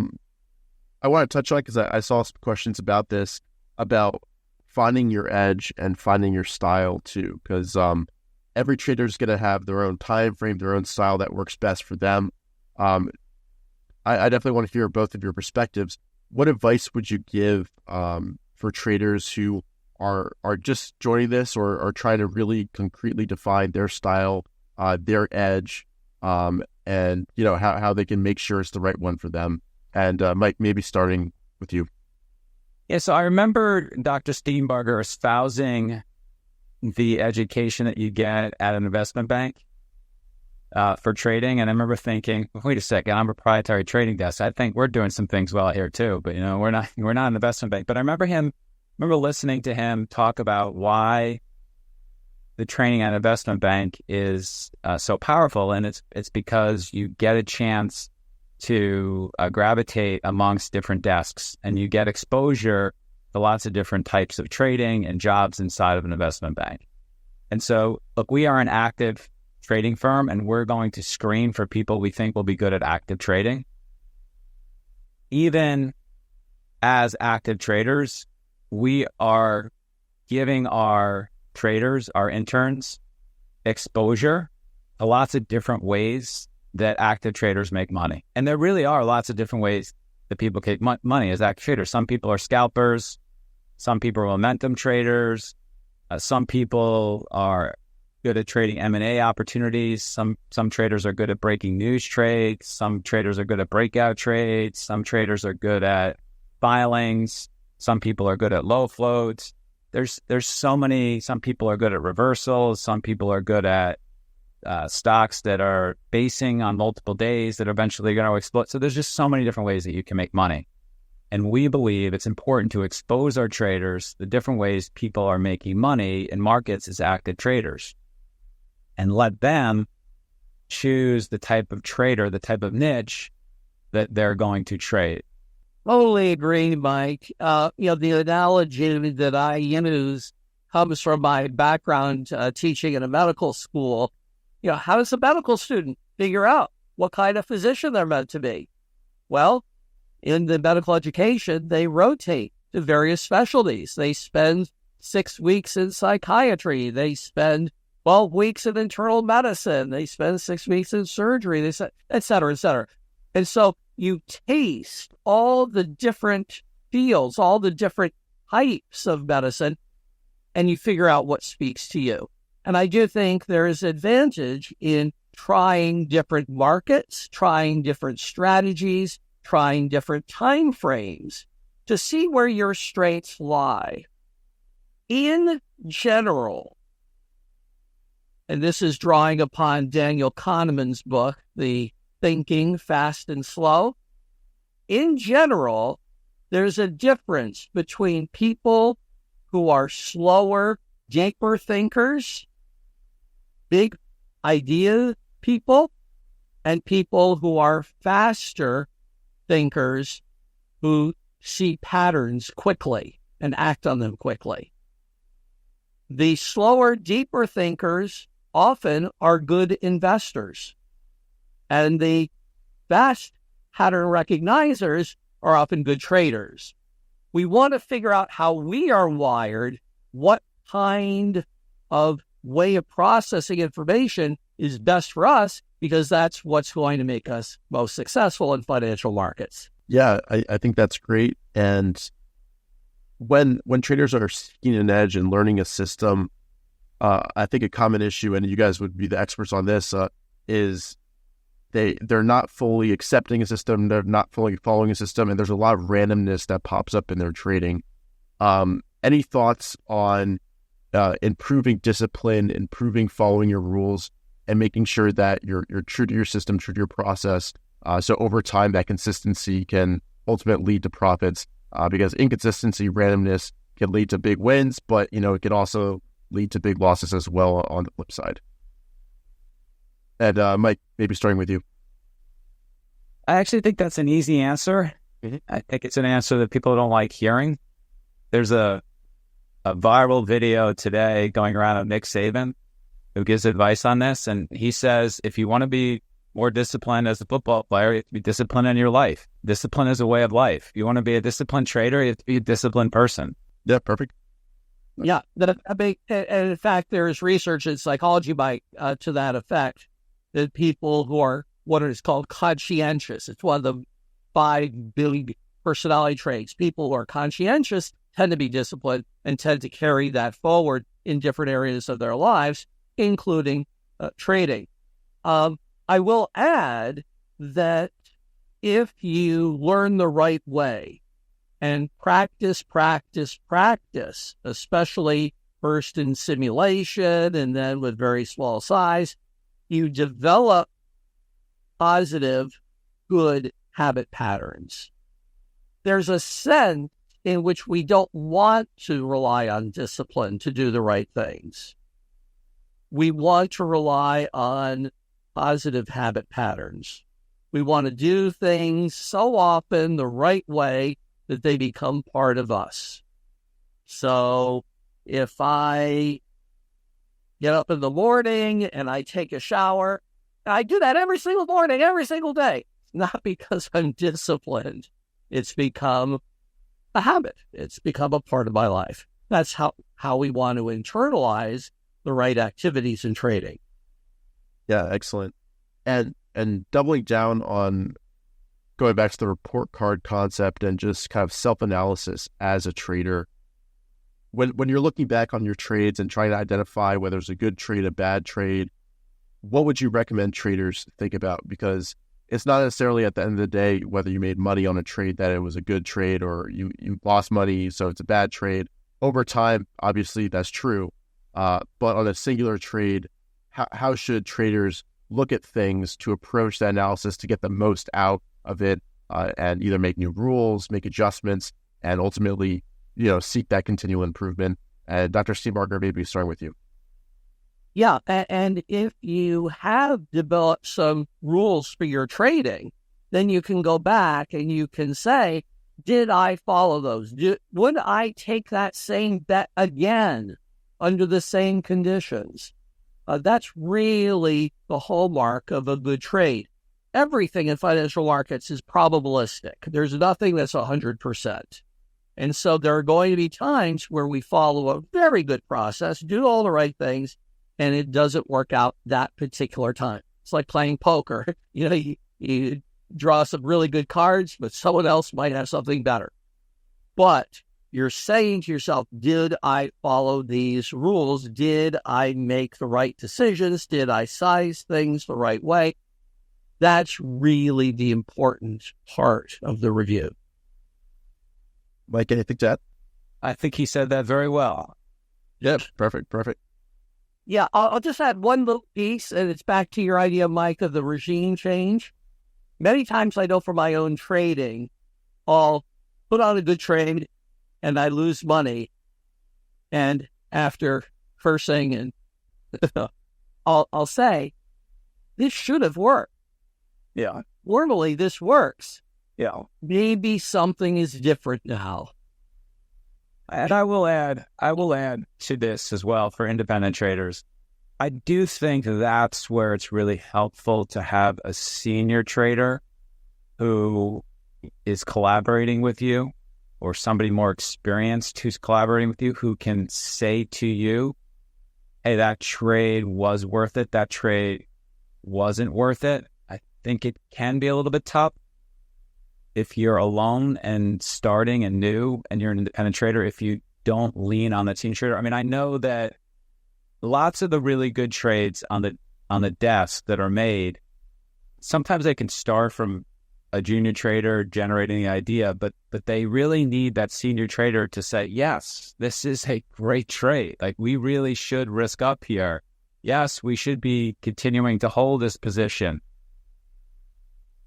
want to touch on, because I saw some questions about this, about finding your edge and finding your style too, because every trader is going to have their own time frame, their own style that works best for them. I definitely want to hear both of your perspectives. What advice would you give for traders who are just joining this or are trying to really concretely define their style, their edge, and how they can make sure it's the right one for them? And Mike, maybe starting with you. Yeah, so I remember Dr. Steenbarger espousing the education that you get at an investment bank for trading. And I remember thinking, wait a second, I'm a proprietary trading desk. I think we're doing some things well here too, but we're not an investment bank. But I remember listening to him talk about why the training at an investment bank is so powerful. And it's because you get a chance to gravitate amongst different desks, and you get exposure to lots of different types of trading and jobs inside of an investment bank. And so, look, we are an active trading firm, and we're going to screen for people we think will be good at active trading. even as active traders, we are giving our traders, our interns, exposure to lots of different ways that active traders make money. And there really are lots of different ways that people make money as active traders. Some people are scalpers. Some people are momentum traders. Some people are good at trading M&A opportunities. Some traders are good at breaking news trades. Some traders are good at breakout trades. Some traders are good at filings. Some people are good at low floats. There's so many. Some people are good at reversals. Some people are good at stocks that are basing on multiple days that are eventually going to explode. So there's just so many different ways that you can make money. And we believe it's important to expose our traders the different ways people are making money in markets as active traders, and let them choose the type of trader, the type of niche that they're going to trade. Totally agree, Mike. The analogy that I use comes from my background teaching in a medical school. How does a medical student figure out what kind of physician they're meant to be? Well, in the medical education, they rotate to various specialties. They spend 6 weeks in psychiatry. They spend 12 weeks in internal medicine. They spend 6 weeks in surgery, et cetera, et cetera. And so you taste all the different fields, all the different types of medicine, and you figure out what speaks to you. And I do think there is advantage in trying different markets, trying different strategies, trying different time frames to see where your strengths lie. In general, and this is drawing upon Daniel Kahneman's book, The Thinking Fast and Slow. In general, there's a difference between people who are slower, deeper thinkers, big idea people, and people who are faster thinkers who see patterns quickly and act on them quickly. The slower, deeper thinkers often are good investors, and the fast pattern recognizers are often good traders. We want to figure out how we are wired, what kind of way of processing information is best for us, because that's what's going to make us most successful in financial markets. Yeah, I think that's great. And when traders are seeking an edge and learning a system, I think a common issue, and you guys would be the experts on this, is they're not fully accepting a system, they're not fully following a system, and there's a lot of randomness that pops up in their trading. Any thoughts on improving discipline, improving following your rules, and making sure that you're true to your system, true to your process, so over time that consistency can ultimately lead to profits, because inconsistency, randomness can lead to big wins, but it can also lead to big losses as well on the flip side. And Mike, maybe starting with you. I actually think that's an easy answer. Mm-hmm. I think it's an answer that people don't like hearing. There's a viral video today going around of Nick Saban who gives advice on this. And he says, if you want to be more disciplined as a football player, you have to be disciplined in your life. Discipline is a way of life. If you want to be a disciplined trader, you have to be a disciplined person. Yeah, perfect. Yeah. And in fact, there's research in psychology to that effect, that people who are what is called conscientious, it's one of the 5 big personality traits. People who are conscientious tend to be disciplined and tend to carry that forward in different areas of their lives, including trading. I will add that if you learn the right way and practice, especially first in simulation and then with very small size, you develop positive, good habit patterns. There's a sense in which we don't want to rely on discipline to do the right things. We want to rely on positive habit patterns. We want to do things so often the right way that they become part of us. So if I get up in the morning and I take a shower, I do that every single morning, every single day, not because I'm disciplined, It's become a habit. It's become a part of my life. That's how we want to internalize the right activities in trading. Yeah, excellent. And doubling down on going back to the report card concept and just kind of self-analysis as a trader, when you're looking back on your trades and trying to identify whether it's a good trade, a bad trade, what would you recommend traders think about? Because it's not necessarily at the end of the day whether you made money on a trade that it was a good trade or you lost money, so it's a bad trade. Over time, obviously, that's true. But on a singular trade, how should traders look at things to approach that analysis to get the most out of it and either make new rules, make adjustments, and ultimately, seek that continual improvement? And Dr. Steenbarger, maybe starting with you. Yeah, and if you have developed some rules for your trading, then you can go back and you can say, did I follow those? Would I take that same bet again under the same conditions? That's really the hallmark of a good trade. Everything in financial markets is probabilistic. There's nothing that's 100%. And so there are going to be times where we follow a very good process, do all the right things, and it doesn't work out that particular time. It's like playing poker. You draw some really good cards, but someone else might have something better. But you're saying to yourself, did I follow these rules? Did I make the right decisions? Did I size things the right way? That's really the important part of the review. Mike, anything to add? I think he said that very well. Yep, perfect. Yeah, I'll just add one little piece, and it's back to your idea, Mike, of the regime change. Many times I know for my own trading, I'll put on a good trade and I lose money. And after cursing, and I'll say, this should have worked. Yeah. Normally this works. Yeah. Maybe something is different now. And I will add to this as well for independent traders. I do think that's where it's really helpful to have a senior trader who is collaborating with you, or somebody more experienced who's collaborating with you, who can say to you, hey, that trade was worth it. That trade wasn't worth it. I think it can be a little bit tough if you're alone and starting and new and you're an independent trader, if you don't lean on that senior trader. I mean, I know that lots of the really good trades on the desk that are made, sometimes they can start from a junior trader generating the idea, but they really need that senior trader to say, yes, this is a great trade. Like, we really should risk up here. Yes, we should be continuing to hold this position.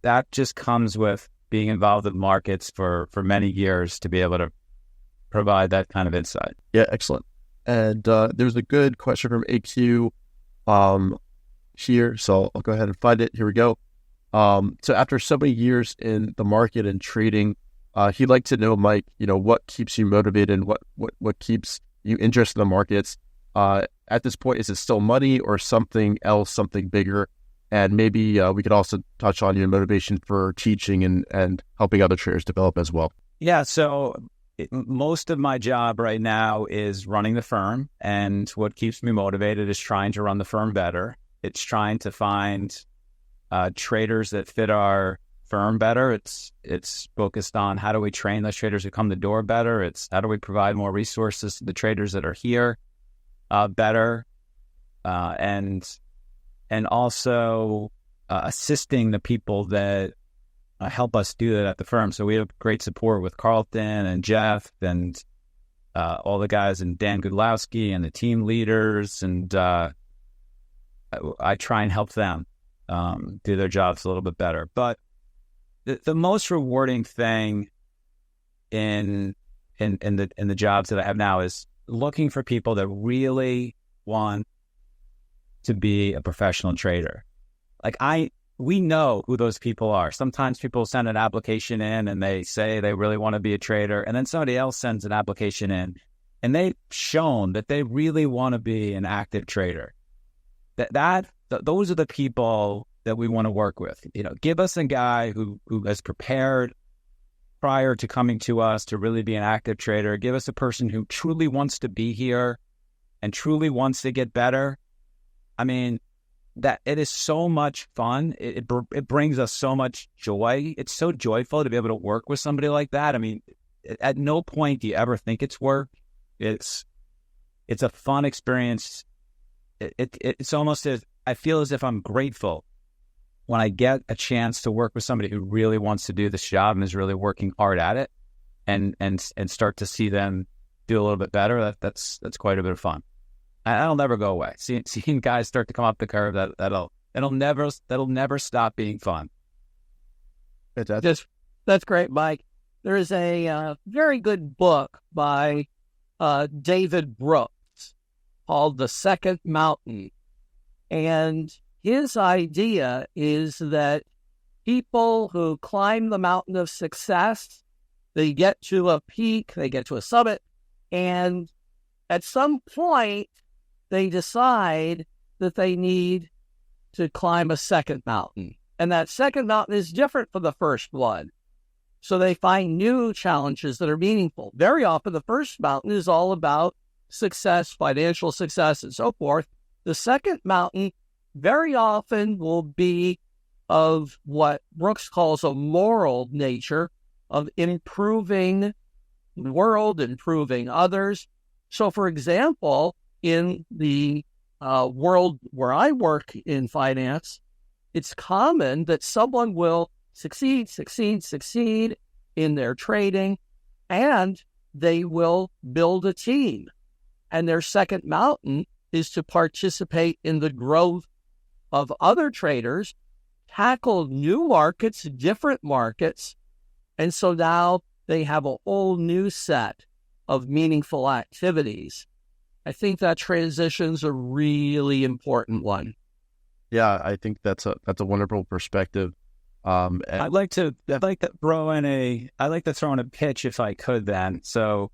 That just comes with being involved in markets for many years to be able to provide that kind of insight. Yeah, excellent. And there's a good question from AQ here, so I'll go ahead and find it. Here we go. So after so many years in the market and trading, he'd like to know, Mike, what keeps you motivated and what keeps you interested in the markets? At this point, is it still money or something else, something bigger? And maybe we could also touch on your motivation for teaching and helping other traders develop as well. Yeah, so most of my job right now is running the firm, and what keeps me motivated is trying to run the firm better. It's trying to find traders that fit our firm better. It's focused on how do we train those traders who come the door better. It's how do we provide more resources to the traders that are here better, and also assisting the people that help us do that at the firm. So we have great support with Carlton and Jeff and all the guys, and Dan Gudlowski and the team leaders, and I try and help them do their jobs a little bit better. But the most rewarding thing in the jobs that I have now is looking for people that really want to be a professional trader. Like, we know who those people are. Sometimes people send an application in and they say they really want to be a trader, and then somebody else sends an application in and they've shown that they really want to be an active trader. Those are the people that we want to work with. Give us a guy who has prepared prior to coming to us to really be an active trader, give us a person who truly wants to be here and truly wants to get better. I mean, that it is so much fun. It brings us so much joy. It's so joyful to be able to work with somebody like that. I mean, at no point do you ever think it's work. It's a fun experience. It's almost as I feel as if I'm grateful when I get a chance to work with somebody who really wants to do this job and is really working hard at it, and start to see them do a little bit better. That's quite a bit of fun. That'll never go away. Seeing guys start to come up the curve, that'll never stop being fun. That's great, Mike. There's a very good book by David Brooks called The Second Mountain. And his idea is that people who climb the mountain of success, they get to a peak, they get to a summit, and at some point, they decide that they need to climb a second mountain. And that second mountain is different from the first one. So they find new challenges that are meaningful. Very often, the first mountain is all about success, financial success, and so forth. The second mountain very often will be of what Brooks calls a moral nature, of improving the world, improving others. So, for example, in the world where I work in finance, it's common that someone will succeed in their trading, and they will build a team. And their second mountain is to participate in the growth of other traders, tackle new markets, different markets. And so now they have a whole new set of meaningful activities. I think that transition's a really important one. Yeah, I think that's a wonderful perspective. I'd like to throw in a pitch if I could then. So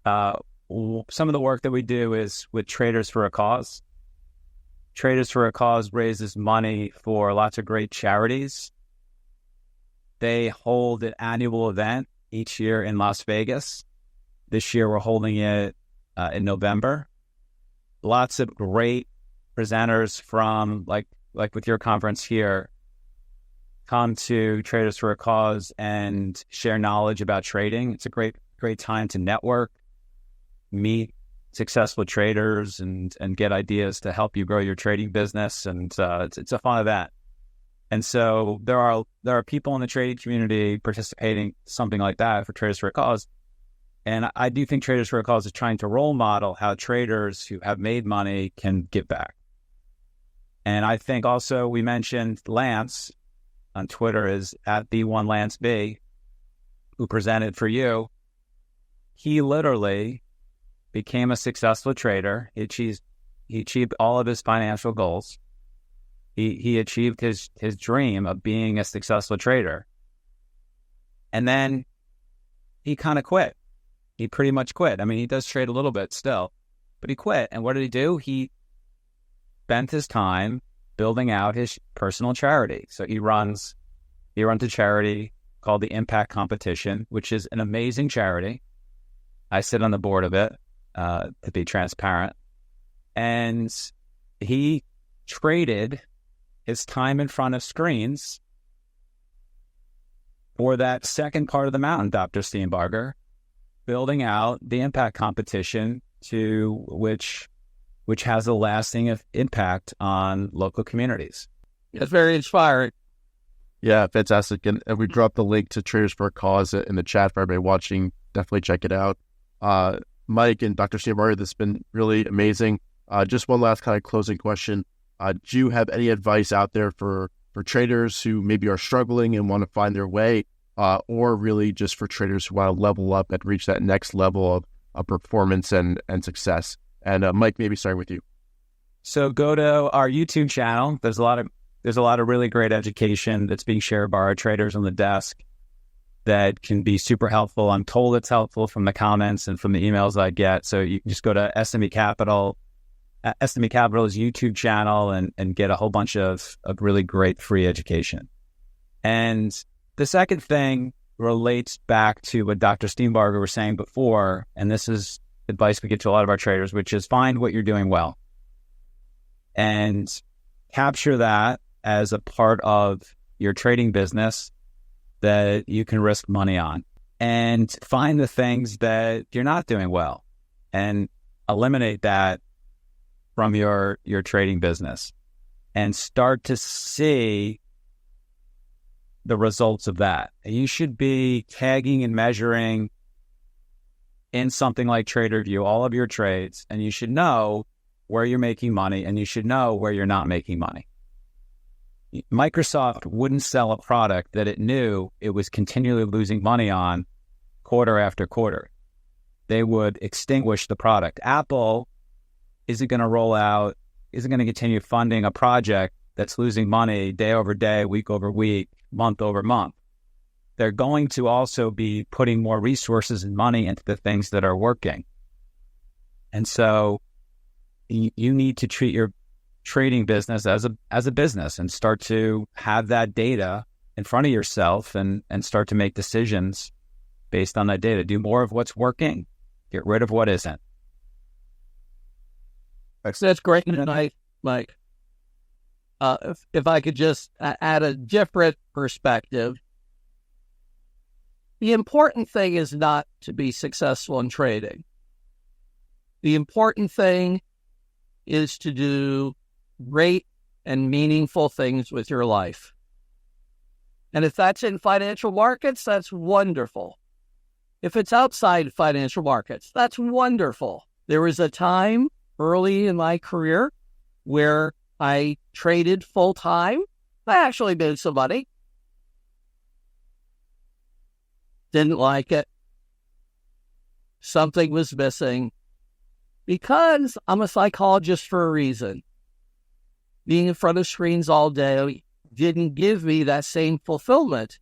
some of the work that we do is with Traders for a Cause. Traders for a Cause raises money for lots of great charities. They hold an annual event each year in Las Vegas. This year we're holding it in November. Lots of great presenters from like with your conference here come to Traders for a Cause and share knowledge about trading. It's a great time to network, meet successful traders, and get ideas to help you grow your trading business. And it's a fun event. And so there are people in the trading community participating something like that for Traders for a Cause. And I do think Traders for a Cause is trying to role model how traders who have made money can give back. And I think also we mentioned Lance on Twitter is at B1LanceB, who presented for you. He literally became a successful trader. He achieved all of his financial goals. He achieved his dream of being a successful trader. And then he kind of quit. He pretty much quit. I mean, he does trade a little bit still, but he quit. And what did he do? He spent his time building out his personal charity. So he runs a charity called the Impact Competition, which is an amazing charity. I sit on the board of it, to be transparent. And he traded his time in front of screens for that second part of the mountain, Dr. Steenbarger, building out the Impact Competition to which has a lasting impact on local communities. It's very inspiring. Yeah, fantastic. And we dropped the link to Traders for a Cause in the chat for everybody watching. Definitely check it out. Mike and Dr. Steenbarger, this has been really amazing. Just one last kind of closing question. Do you have any advice out there for traders who maybe are struggling and want to find their way, or really just for traders who want to level up and reach that next level of performance and success? And Mike, maybe starting with you. So go to our YouTube channel. There's a lot of really great education that's being shared by our traders on the desk that can be super helpful. I'm told it's helpful from the comments and from the emails I get. So you can just go to SMB Capital, SMB Capital's YouTube channel, and get a whole bunch of really great free education. And the second thing relates back to what Dr. Steenbarger was saying before, and this is advice we give to a lot of our traders, which is find what you're doing well and capture that as a part of your trading business that you can risk money on, and find the things that you're not doing well and eliminate that from your trading business and start to see the results of that. You should be tagging and measuring in something like TraderView all of your trades, and you should know where you're making money and you should know where you're not making money. Microsoft wouldn't sell a product that it knew it was continually losing money on quarter after quarter. They would extinguish the product. Apple isn't going to continue funding a project that's losing money day over day, week over week, month over month. They're going to also be putting more resources and money into the things that are working. And so you need to treat your trading business as a business and start to have that data in front of yourself and start to make decisions based on that data. Do more of what's working, get rid of what isn't. That's great tonight, Mike. If I could just add a different perspective, the important thing is not to be successful in trading. The important thing is to do great and meaningful things with your life. And if that's in financial markets, that's wonderful. If it's outside financial markets, that's wonderful. There was a time early in my career where I traded full time. I actually made some money. Didn't like it. Something was missing because I'm a psychologist for a reason. Being in front of screens all day didn't give me that same fulfillment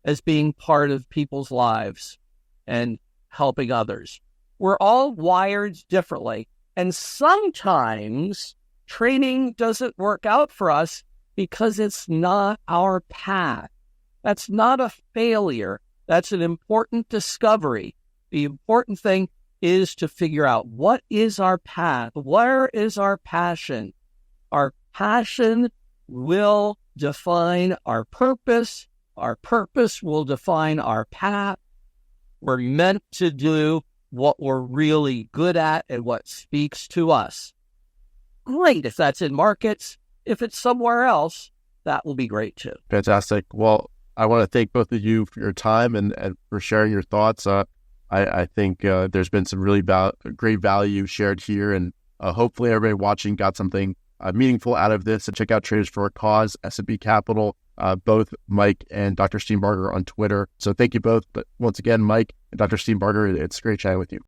as being part of people's lives and helping others. We're all wired differently. And sometimes trading doesn't work out for us because it's not our path. That's not a failure. That's an important discovery. The important thing is to figure out what is our path? Where is our passion? Our passion will define our purpose. Our purpose will define our path. We're meant to do what we're really good at and what speaks to us. Great if that's in markets. If it's somewhere else, that will be great too. Fantastic. Well, I want to thank both of you for your time and for sharing your thoughts. I think there's been some really great value shared here, and hopefully everybody watching got something meaningful out of this. And check out Traders for a Cause, SMB Capital, both Mike and Dr. Steenbarger on Twitter. So thank you both. But once again, Mike and Dr. Steenbarger, it's great chatting with you.